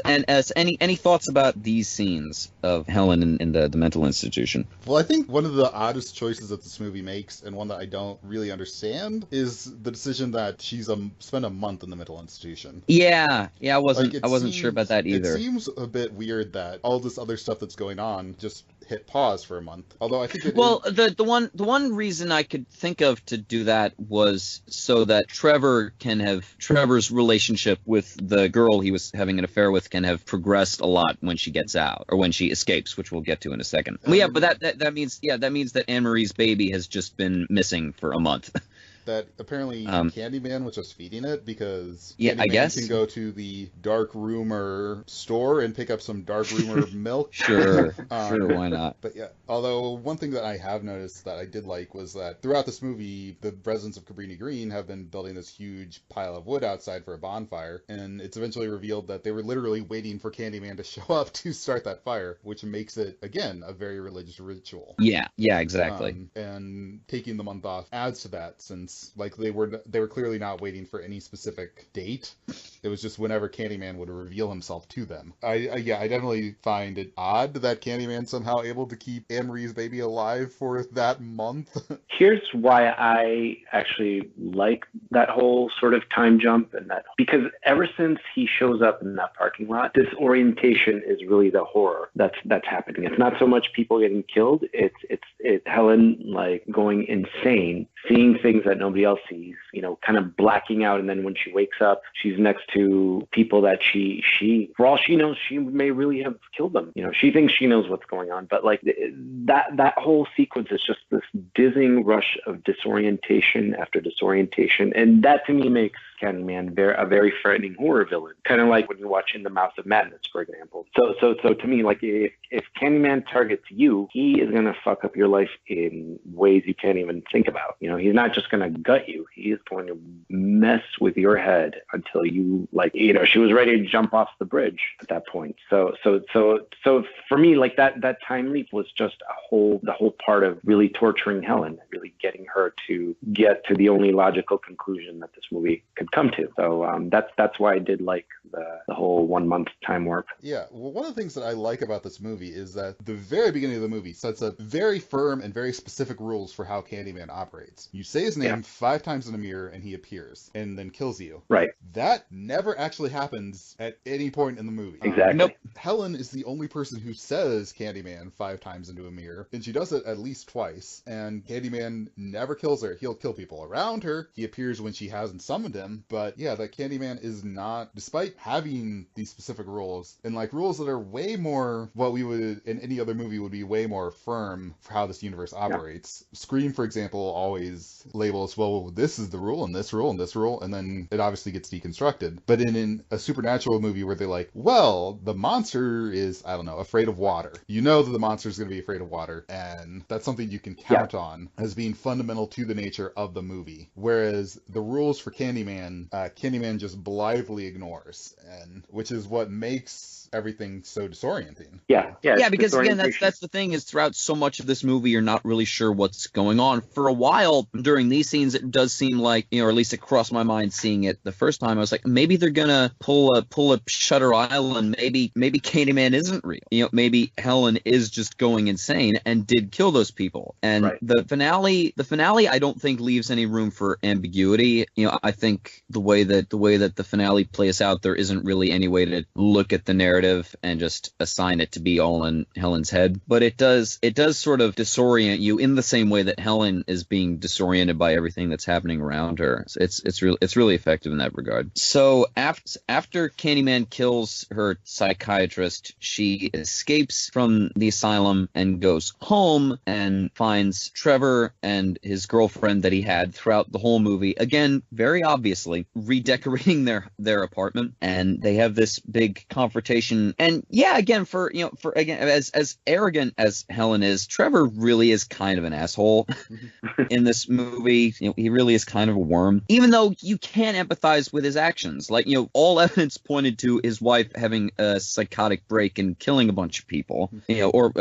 any thoughts about these scenes of Helen in the mental institution? Well, I think one of the oddest choices that this movie makes, and one that I don't really understand, is the decision that she's spent a month in the mental institution. Yeah. I wasn't sure about that either. It seems a bit weird that all this other stuff that's going on just hit pause for a month. Although I think the one reason I could think of to do that was so that Trevor's relationship with the girl he was having an affair with can have progressed a lot when she gets out, or when she escapes, which we'll get to in a second. But that means that Anne Marie's baby has just been missing for a month. That apparently Candyman was just feeding it, because Candyman I guess can go to the dark rumor store and pick up some dark rumor milk. Sure, why not? But although one thing that I have noticed that I did like was that throughout this movie, the residents of Cabrini Green have been building this huge pile of wood outside for a bonfire, and it's eventually revealed that they were literally waiting for Candyman to show up to start that fire, which makes it, again, a very religious ritual. Yeah, exactly. And taking the month off adds to that, since they were clearly not waiting for any specific date. It was just whenever Candyman would reveal himself to them. I definitely find it odd that Candyman's somehow able to keep Anne Marie's baby alive for that month. Here's why I actually like that whole sort of time jump, because ever since he shows up in that parking lot, disorientation is really the horror that's happening. It's not so much people getting killed. It's Helen going insane, seeing things that nobody else sees, kind of blacking out. And then when she wakes up, she's next to people that she for all she knows, she may really have killed them. She thinks she knows what's going on, but that whole sequence is just this dizzying rush of disorientation after disorientation. And that to me makes Candyman a very frightening horror villain, kind of like when you watch In the Mouth of Madness, for example. So to me, if Candyman targets you, he is gonna fuck up your life in ways you can't even think about. He's not just gonna gut you; he is going to mess with your head until you she was ready to jump off the bridge at that point. So for me, that time leap was just the whole part of really torturing Helen, really getting her to get to the only logical conclusion that this movie could come to. So that's why I did like the whole 1 month time warp. Yeah, well, one of the things that I like about this movie is that the very beginning of the movie sets up very firm and very specific rules for how Candyman operates. You say his name 5 times in a mirror and he appears and then kills you. Right. That never actually happens at any point in the movie. Exactly. Nope. Helen is the only person who says Candyman 5 times into a mirror, and she does it at least twice, and Candyman never kills her. He'll kill people around her. He appears when she hasn't summoned him, but that Candyman is not, despite having these specific rules, and rules that are way more what we would in any other movie would be way more firm for how this universe operates. Scream, for example, always labels, well, this is the rule and this rule and this rule, and then it obviously gets deconstructed. But in a supernatural movie where they're like, well, the monster is, I don't know, afraid of water. You know that the monster is going to be afraid of water, and that's something you can count on as being fundamental to the nature of the movie. Whereas the rules for Candyman, Candyman just blithely ignores. face, and which is what makes everything so disorienting. Yeah, Yeah, because again, that's the thing is throughout so much of this movie, you're not really sure what's going on. For a while during these scenes, it does seem like, or at least it crossed my mind seeing it the first time. I was like, maybe they're gonna pull a Shutter Island. Maybe Candyman isn't real. Maybe Helen is just going insane and did kill those people. And the finale, I don't think leaves any room for ambiguity. I think the way that the finale plays out, there isn't really any way to look at the narrative and just assign it to be all in Helen's head. But it does sort of disorient you in the same way that Helen is being disoriented by everything that's happening around her. So it's really effective in that regard. So after Candyman kills her psychiatrist, she escapes from the asylum and goes home and finds Trevor and his girlfriend that he had throughout the whole movie, again, very obviously redecorating their apartment, and they have this big confrontation. And yeah, again, as arrogant as Helen is, Trevor really is kind of an asshole in this movie. He really is kind of a worm, even though you can empathize with his actions. Like, all evidence pointed to his wife having a psychotic break and killing a bunch of people, or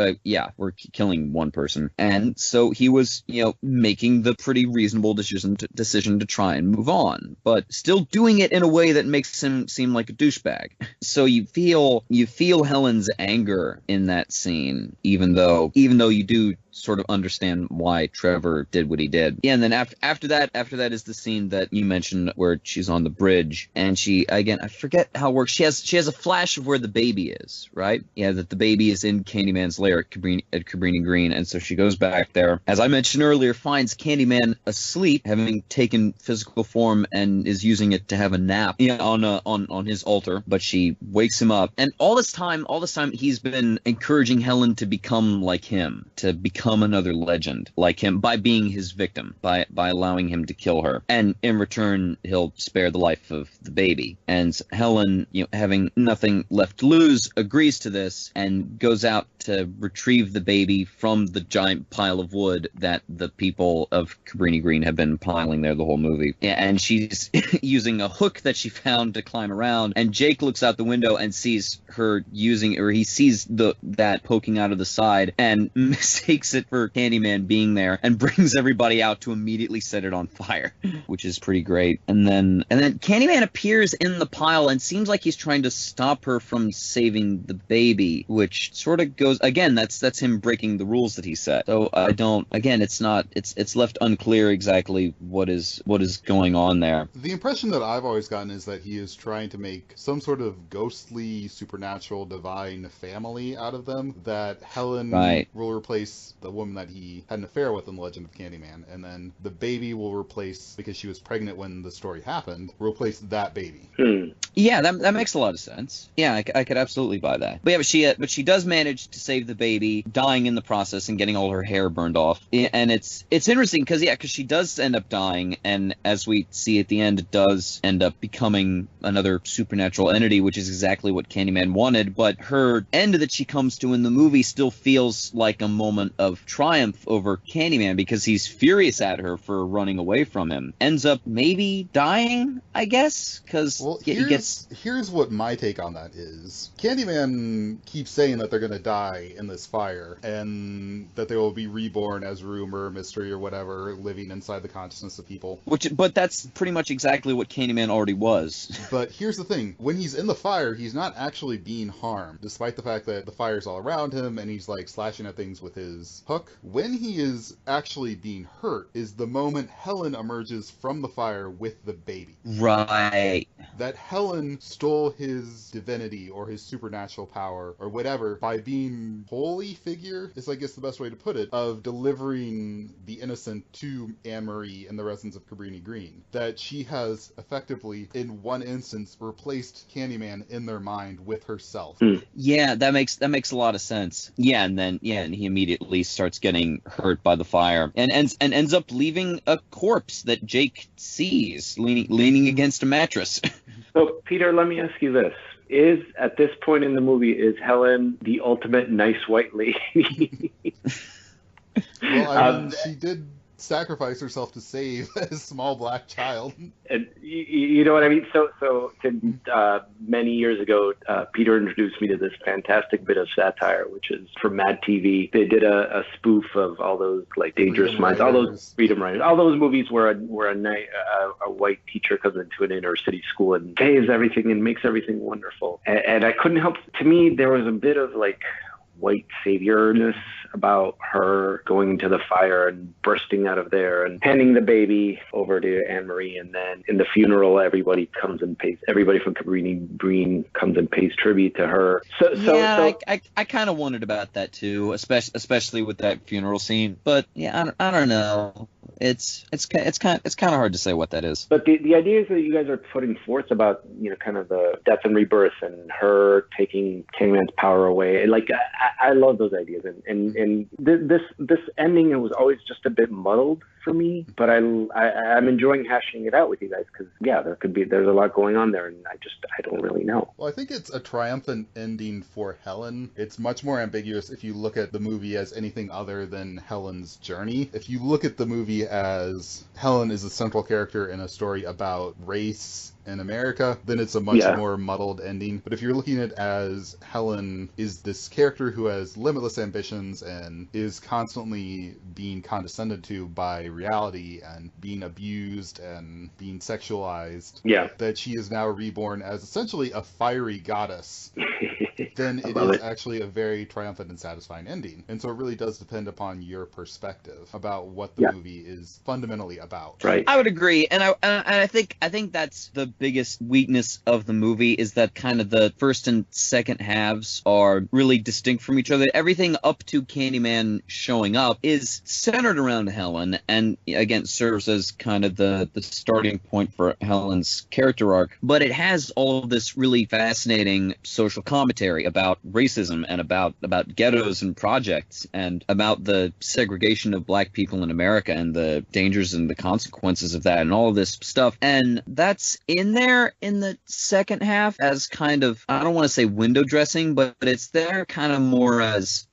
killing one person. And so he was, making the pretty reasonable decision to try and move on, but still doing it in a way that makes him seem like a douchebag. So you feel Helen's anger in that scene, even though you do sort of understand why Trevor did what he did. Yeah, and then after that is the scene that you mentioned where she's on the bridge, and she, again, I forget how it works. She has a flash of where the baby is, right? Yeah, that the baby is in Candyman's lair at Cabrini Green, and so she goes back there. As I mentioned earlier, finds Candyman asleep, having taken physical form, and is using it to have a nap on his altar. But she wakes him up, and all this time he's been encouraging Helen to become like him, to become another legend like him by being his victim, by allowing him to kill her, and in return he'll spare the life of the baby. And Helen, having nothing left to lose, agrees to this and goes out to retrieve the baby from the giant pile of wood that the people of Cabrini Green have been piling there the whole movie. And she's using a hook that she found to climb around, and Jake looks out the window and sees her he sees that poking out of the side and mistakes it for Candyman being there and brings everybody out to immediately set it on fire, which is pretty great. And then Candyman appears in the pile and seems like he's trying to stop her from saving the baby, which sort of goes, again, that's him breaking the rules that he set. So it's left unclear exactly what is going on there. The impression that I've always gotten is that he is trying to make some sort of ghostly, supernatural, divine family out of them, that Helen will replace the woman that he had an affair with in The Legend of Candyman, and then the baby will replace, because she was pregnant when the story happened, replace that baby. Yeah, that makes a lot of sense. Yeah, I could absolutely buy that. But yeah, but she does manage to save the baby, dying in the process and getting all her hair burned off. And it's interesting because she does end up dying, and as we see at the end, it does end up becoming another supernatural entity, which is exactly what Candyman wanted. But her end that she comes to in the movie still feels like a moment of triumph over Candyman, because he's furious at her for running away from him. Ends up maybe dying, I guess, because here's what my take on that is. Candyman keeps saying that they're going to die in this fire, and that they will be reborn as rumor, mystery, or whatever, living inside the consciousness of people. But that's pretty much exactly what Candyman already was. But here's the thing. When he's in the fire, he's not actually being harmed, despite the fact that the fire's all around him, and he's, like, slashing at things with his hook. When he is actually being hurt is the moment Helen emerges from the fire with the baby. Right. That Helen stole his divinity or his supernatural power or whatever by being holy figure, is I guess the best way to put it, of delivering the innocent to Anne-Marie and the residents of Cabrini Green. That she has effectively, in one instance, replaced Candyman in their mind with herself. Yeah, that makes a lot of sense. Yeah, and he immediately starts getting hurt by the fire and ends up leaving a corpse that Jake sees leaning against a mattress. So, Peter, let me ask you this. At this point in the movie, is Helen the ultimate nice white lady? Well, I mean, sacrifice herself to save a small black child. And you know what I mean? So many years ago, Peter introduced me to this fantastic bit of satire, which is from Mad TV. They did a spoof of all those like Dangerous Freedom Minds, all Riders. those Freedom Riders, all those movies where a white teacher comes into an inner city school and saves everything and makes everything wonderful. And I couldn't help. To me, there was a bit of like white saviorness about her going into the fire and bursting out of there and handing the baby over to Anne Marie, and then in the funeral everybody from Cabrini Green comes and pays tribute to her. I kind of wondered about that too, especially with that funeral scene. But yeah, I don't know. It's kind of hard to say what that is. But the ideas that you guys are putting forth about, you know, kind of the death and rebirth and her taking Candyman's power away, like I love those ideas, and this ending, it was always just a bit muddled for me, but I'm enjoying hashing it out with you guys, because there's a lot going on there, and I don't really know. Well, I think it's a triumphant ending for Helen. It's much more ambiguous if you look at the movie as anything other than Helen's journey. If you look at the movie as Helen is a central character in a story about race in America, then it's a much more muddled ending. But if you're looking at it as Helen is this character who has limitless ambitions and is constantly being condescended to by reality and being abused and being sexualized, that she is now reborn as essentially a fiery goddess, then it is actually a very triumphant and satisfying ending. And so it really does depend upon your perspective about what the movie is fundamentally about. Right. I would agree, and I think that's the biggest weakness of the movie, is that kind of the first and second halves are really distinct from each other. Everything up to Candyman showing up is centered around Helen, and again serves as kind of the starting point for Helen's character arc. But it has all of this really fascinating social commentary about racism and about ghettos and projects and about the segregation of black people in America and the dangers and the consequences of that and all of this stuff. And that's in there in the second half as kind of, I don't want to say window dressing, but it's there kind of more as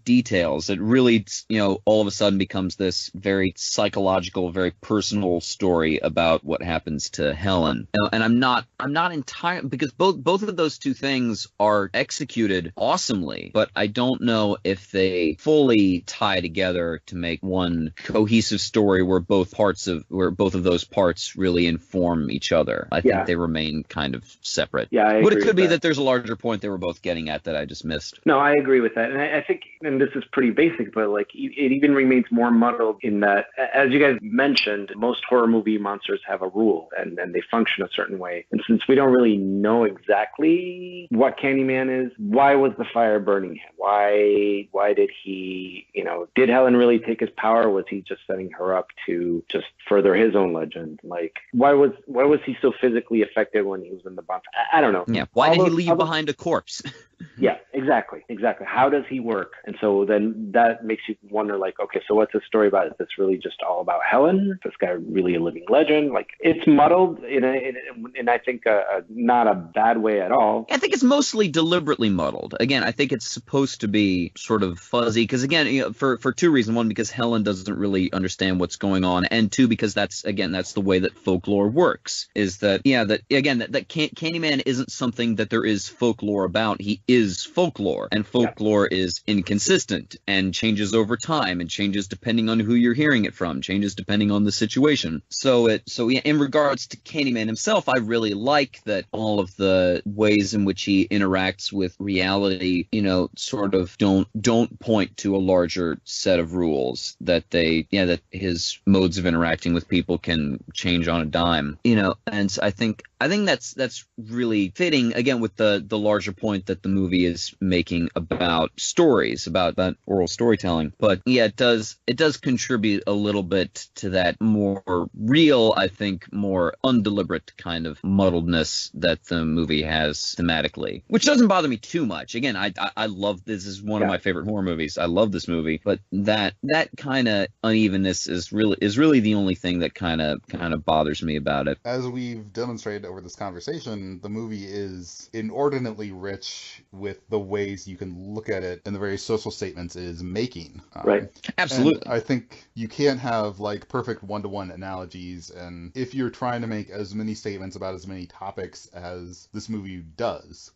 details. It really, you know, all of a sudden becomes this very psychological, very personal story about what happens to Helen. And I'm not entirely, because both of those two things are executed awesomely, but I don't know if they fully tie together to make one cohesive story where both of those parts really inform each other. I think they remain kind of separate. Yeah, but it could be that there's a larger point they were both getting at that I just missed. No, I agree with that. And I think, and this is pretty basic, but like it even remains more muddled in that, as you guys mentioned, most horror movie monsters have a rule and they function a certain way. And since we don't really know exactly what Candyman is, why was the fire burning him? Why did he, you know, did Helen really take his power? Was he just setting her up to just further his own legend? Like, why was he so physically affected when he was in the bonfire? I don't know. Yeah. Why did he leave behind a corpse? Yeah, exactly. How does he work? And so then that makes you wonder, like, okay, so what's the story about? Is this really just all about Helen? Is this guy really a living legend? Like, it's muddled in I think not a bad way at all. I think it's mostly deliberately muddled. Again, I think it's supposed to be sort of fuzzy because, again, you know, for two reasons. One, because Helen doesn't really understand what's going on, and two, because that's the way that folklore works. Is that Candyman isn't something that there is folklore about. He is folklore, and folklore is inconsistent and changes over time and changes depending on who you're hearing it from, changes depending on the situation. So in regards to Candyman himself, I really like that all of the ways in which he interacts with reality, you know, sort of don't point to a larger set of rules, that that his modes of interacting with people can change on a dime, you know. And I think that's really fitting, again, with the larger point that the movie is making about stories, about oral storytelling. But yeah, it does contribute a little bit to that more real, I think, more undeliberate kind of muddledness that the movie has thematically, which doesn't bother me too much. Again, I love this. Is one of my favorite horror movies. I love this movie, but that kind of unevenness is really the only thing that kind of bothers me about it. As we've demonstrated over this conversation, the movie is inordinately rich with the ways you can look at it and the various social statements it is making. Right. Absolutely. And I think you can't have like perfect one-to-one analogies, and if you're trying to make as many statements about as many topics as this movie does,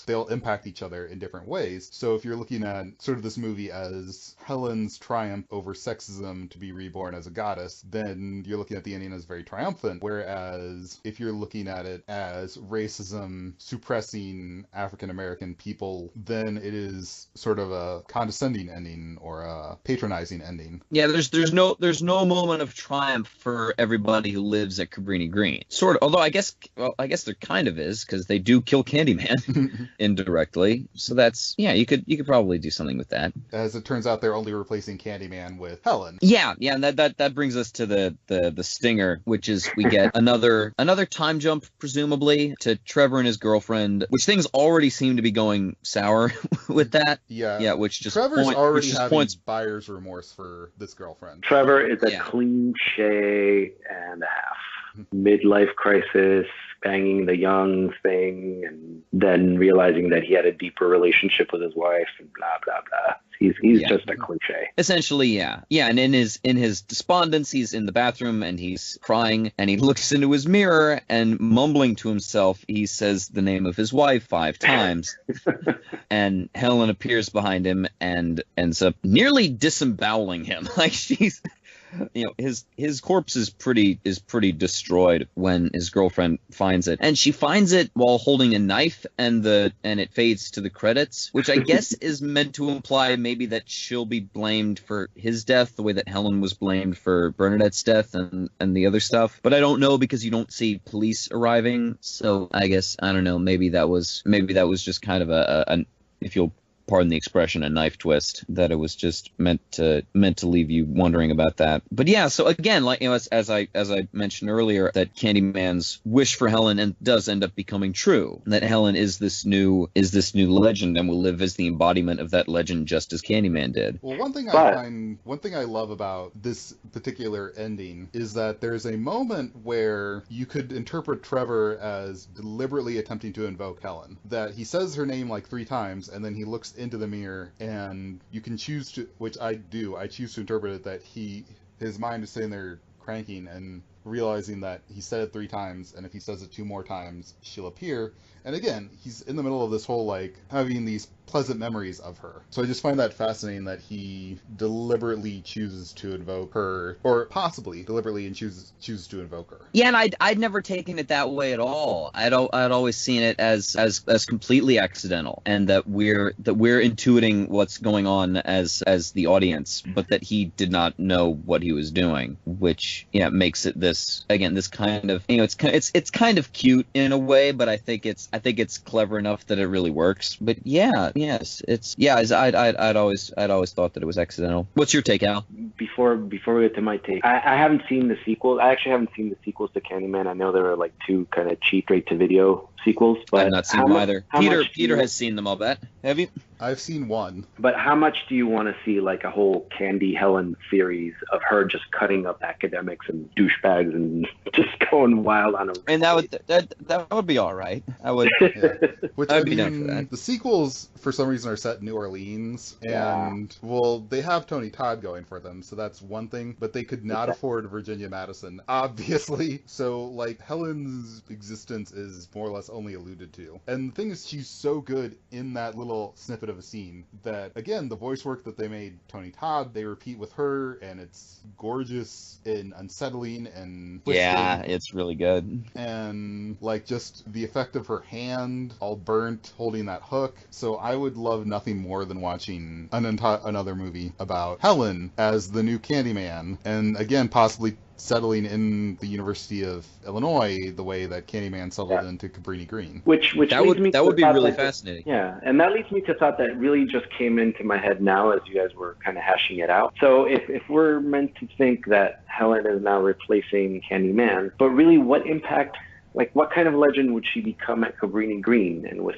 they'll impact each other in different ways. So if you're looking at sort of this movie as Helen's triumph over sexism to be reborn as a goddess, then you're looking at the ending as very triumphant. Whereas if you're looking at it as racism suppressing African American people, then it is sort of a condescending ending or a patronizing ending. Yeah, there's no moment of triumph for everybody who lives at Cabrini Green. Sort of, although I guess there kind of is, because they do kill Candyman indirectly. So that's, yeah, you could probably do something with that. As it turns out, they're only replacing Candyman with Helen. Yeah, and that brings us to the stinger, which is we get another time jump, presumably, to Trevor and his girlfriend, which things already seem to be going sour with that. Yeah, which just Trevor's already having points buyer's remorse for this girlfriend. Trevor is a cliche and a half. Midlife crisis, banging the young thing, and then realizing that he had a deeper relationship with his wife, and blah blah blah. He's just a cliche. Essentially, yeah. And in his despondence, he's in the bathroom and he's crying, and he looks into his mirror and, mumbling to himself, he says the name of his wife 5 times. And Helen appears behind him and ends up nearly disemboweling him. Like, she's, his corpse is pretty destroyed when his girlfriend finds it, and she finds it while holding a knife, and it fades to the credits, which I guess is meant to imply maybe that she'll be blamed for his death the way that Helen was blamed for Bernadette's death and the other stuff. But I don't know, because you don't see police arriving, so I guess, I don't know, maybe that was just kind of a if you'll pardon the expression, a knife twist, that it was just meant to leave you wondering about that. But yeah, so again, like, as I mentioned earlier, that Candyman's wish for Helen does end up becoming true. That Helen is this new legend and will live as the embodiment of that legend, just as Candyman did. Well, one thing I love about this particular ending is that there's a moment where you could interpret Trevor as deliberately attempting to invoke Helen. That he says her name like 3 times, and then he looks into the mirror, and you can choose to, which I choose to interpret it that his mind is sitting there cranking and realizing that he said it 3 times, and if he says it 2 more times, she'll appear. And again, he's in the middle of this whole, like, having these pleasant memories of her. So I just find that fascinating that he deliberately chooses to invoke her, or possibly deliberately chooses to invoke her. Yeah, and I'd never taken it that way at all. I'd always seen it as completely accidental, and that we're intuiting what's going on as the audience, but that he did not know what he was doing, which makes it this kind of, it's kind of cute in a way, but I think it's clever enough that it really works. But I'd always thought that it was accidental. What's your take, Al? Before we get to my take, I haven't seen the sequels. I actually haven't seen the sequels to Candyman. I know there were like 2 kind of cheap straight-to-video sequels, but I've not seen them either. Peter has seen them, I'll bet. Have you? I've seen 1. But how much do you want to see like a whole Candy Helen series of her just cutting up academics and douchebags and just going wild on them? And that would be all right. I would. Which I'd be down for that. The sequels for some reason are set in New Orleans, and well, they have Tony Todd going for them, so that's one thing. But they could not afford Virginia Madison, obviously. So like Helen's existence is more or less only alluded to. And the thing is, she's so good in that little snippet of a scene that, again, the voice work that they made Tony Todd, they repeat with her, and it's gorgeous and unsettling and twisted. Yeah, it's really good. And like just the effect of her hand all burnt holding that hook. So I would love nothing more than watching another movie about Helen as the new Candyman, and again possibly settling in the University of Illinois the way that Candyman settled into Cabrini Green. Which that would be really fascinating. Yeah, and that leads me to a thought that really just came into my head now as you guys were kind of hashing it out. So if we're meant to think that Helen is now replacing Candyman, but really what impact, like what kind of legend would she become at Cabrini Green and with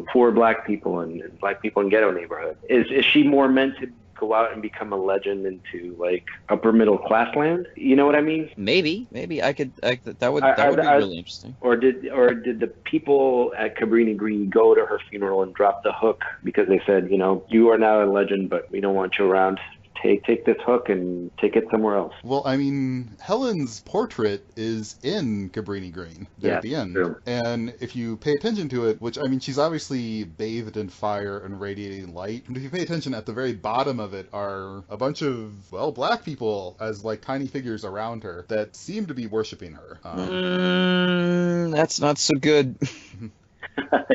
poor black people and black people in ghetto neighborhoods? Is she more meant to go out and become a legend into like upper middle class land? You know what I mean? Maybe that would be really interesting. Or did the people at Cabrini Green go to her funeral and drop the hook because they said, you know, you are now a legend, but we don't want you around. Take this hook and take it somewhere else. Well, I mean, Helen's portrait is in Cabrini Green there at the end. True. And if you pay attention to it, which, I mean, she's obviously bathed in fire and radiating light. And if you pay attention, at the very bottom of it are a bunch of, well, black people as, like, tiny figures around her that seem to be worshiping her. That's not so good.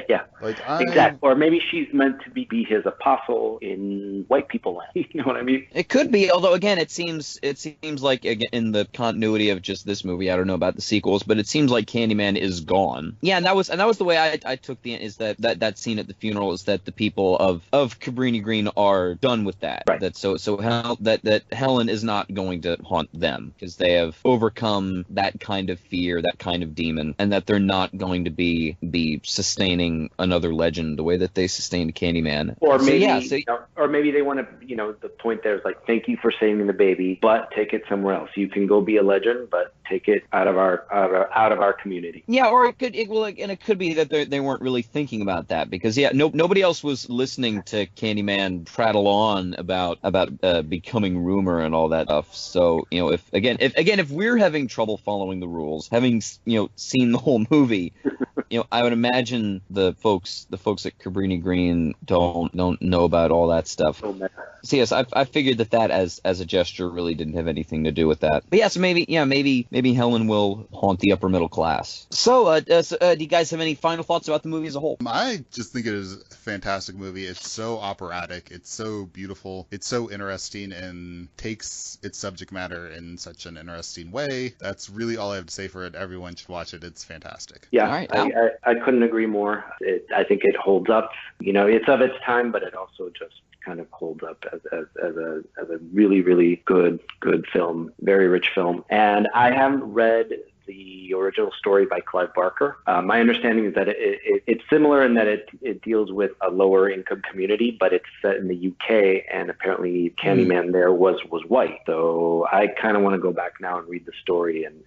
Yeah, like exactly. Or maybe she's meant to be his apostle in white people land. You know what I mean? It could be, although again, it seems like, again, in the continuity of just this movie, I don't know about the sequels, but it seems like Candyman is gone. Yeah, and that was the way I took that scene at the funeral, is that the people of Cabrini Green are done with that. Right. That Helen is not going to haunt them because they have overcome that kind of fear, that kind of demon, and that they're not going to be sustaining another legend the way that they sustained Candyman. Or maybe, or maybe they want to, you know, the point there is like, thank you for saving the baby, but take it somewhere else. You can go be a legend, but take it out of our community. Yeah, or it could be that they weren't really thinking about that because nobody else was listening to Candyman prattle on about becoming rumor and all that stuff. So, you know, if we're having trouble following the rules, having, you know, seen the whole movie, you know, I would imagine the folks at Cabrini Green don't know about all that stuff. Oh, So yes, I figured that as a gesture really didn't have anything to do with that. But yes, maybe Helen will haunt the upper middle class. So, do you guys have any final thoughts about the movie as a whole? I just think it is a fantastic movie. It's so operatic. It's so beautiful. It's so interesting and takes its subject matter in such an interesting way. That's really all I have to say for it. Everyone should watch it. It's fantastic. Yeah, all right, I couldn't agree more. I think it holds up. You know, it's of its time, but it also just kind of holds up as a really, really good film, very rich film. And I haven't read the original story by Clive Barker. My understanding is that it's similar in that it deals with a lower income community, but it's set in the UK, and apparently Candyman there was white. So I kind of want to go back now and read the story and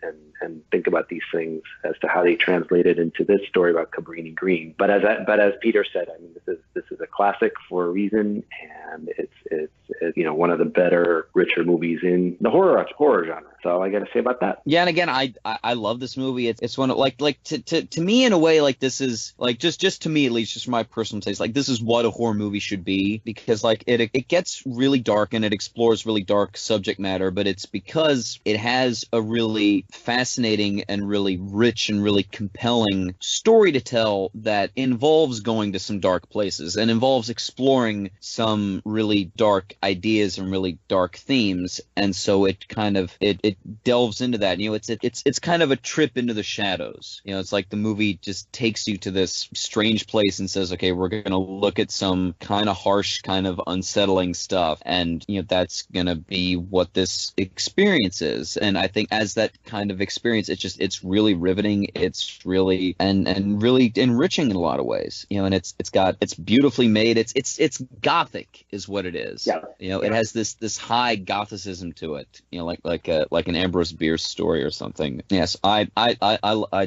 think about these things as to how they translated into this story about Cabrini Green. But as Peter said, I mean, this is a classic for a reason, and it's you know, one of the better, richer movies in the horror genre. That's all I got to say about that. Yeah, and again, I love this movie. It's one of to me in a way, like, this is like just to me, at least, just my personal taste, like, this is what a horror movie should be, because like it gets really dark and it explores really dark subject matter, but it's because it has a really fascinating and really rich and really compelling story to tell that involves going to some dark places and involves exploring some really dark ideas and really dark themes. And so it kind of it delves into that. You know, it's kind of a trip into the shadows. You know, it's like the movie just takes you to this strange place and says, okay, we're going to look at some kind of harsh, kind of unsettling stuff, and you know, that's going to be what this experience is. And I think as that kind of experience, it's really riveting. It's really and really enriching in a lot of ways. You know, and it's beautifully made. It's gothic is what it is. Yeah. You know, it has this high gothicism to it. You know, like an Ambrose Bierce story or something. Yes, I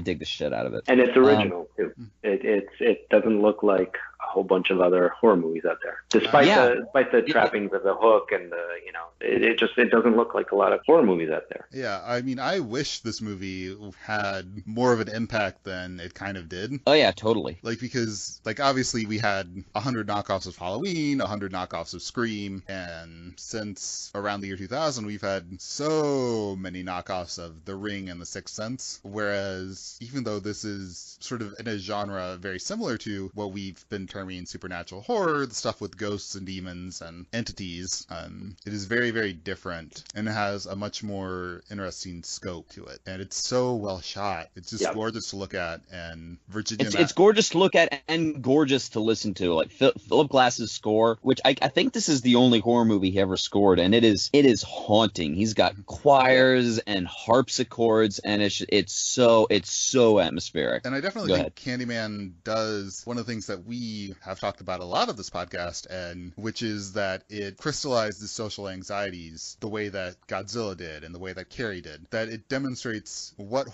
dig the shit out of it. And it's original too. It doesn't look like a whole bunch of other horror movies out there, despite the trappings of the hook and the, you know, it doesn't look like a lot of horror movies out there. Yeah, I mean, I wish this movie had more of an impact than it kind of did. Oh yeah, totally. Like, because like obviously we had 100 knockoffs of Halloween, 100 knockoffs of Scream, and since around the year 2000 we've had so many knockoffs of The Ring and The Sixth Sense. Whereas even though this is sort of in a genre very similar to what we've been terming supernatural horror, the stuff with ghosts and demons and entities, it is very, very different and has a much more interesting scope to it. And it's so well shot. It's just gorgeous to look at. And Virginia, it's gorgeous to look at and gorgeous to listen to. Like Philip Glass's score, which I think this is the only horror movie he ever scored, and it is haunting. He's got choirs and harpsichords, and it's so atmospheric. And I definitely think Candyman does one of the things that we we have talked about a lot of this podcast, and which is that it crystallizes social anxieties the way that Godzilla did and the way that Carrie did. That it demonstrates what's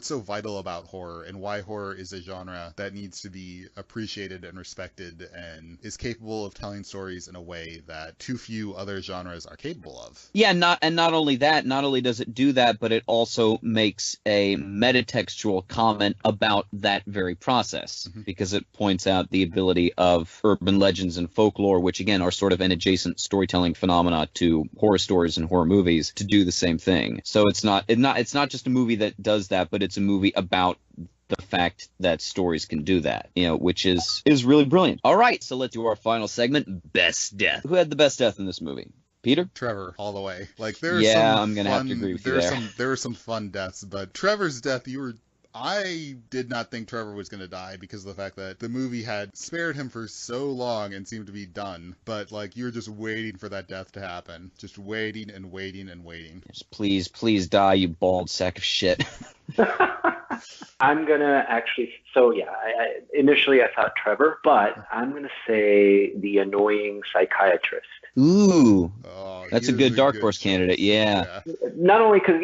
so vital about horror, and why horror is a genre that needs to be appreciated and respected and is capable of telling stories in a way that too few other genres are capable of. Yeah, not only that, not only does it do that, but it also makes a metatextual comment about that very process, because it points out the ability of urban legends and folklore, which again are sort of an adjacent storytelling phenomena to horror stories and horror movies, to do the same thing. So it's not just a movie that does that, but it's a movie about the fact that stories can do that, which is really brilliant. All right, so let's do our final segment, Best Death. Who had the best death in this movie? Peter? Trevor, all the way. Like, I'm gonna have to agree with you there. There were some fun deaths, but Trevor's death, I did not think Trevor was going to die because of the fact that the movie had spared him for so long and seemed to be done. But, like, you're just waiting for that death to happen. Just waiting and waiting and waiting. Just please die, you bald sack of shit. I'm going to actually, initially I thought Trevor, but I'm going to say the annoying psychiatrist. Ooh, that's a good dark horse candidate, yeah. Not only because,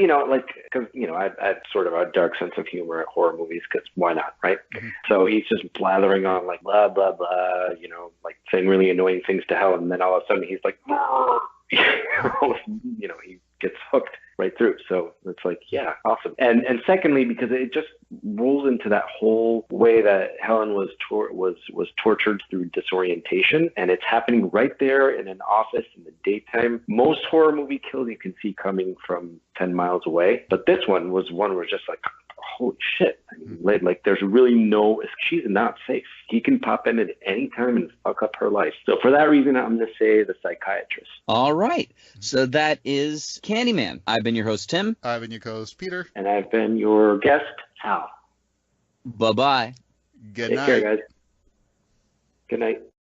I've sort of a dark sense of humor at horror movies, because why not, right? Mm-hmm. So he's just blathering on like blah, blah, blah, like saying really annoying things to Helen, and then all of a sudden he's like, he gets hooked right through. So it's like, yeah, awesome. And secondly, because it just rolls into that whole way that Helen was tortured through disorientation, and it's happening right there in an office in the daytime. Most horror movie kills you can see coming from 10 miles away, but this one was just like, holy shit. I mean, like there's really she's not safe. He can pop in at any time and fuck up her life. So for that reason, I'm going to say the psychiatrist. All right. So that is Candyman. I've been your host, Tim. I've been your co-host, Peter. And I've been your guest, Hal. Bye-bye. Good night. Take care, guys. Good night.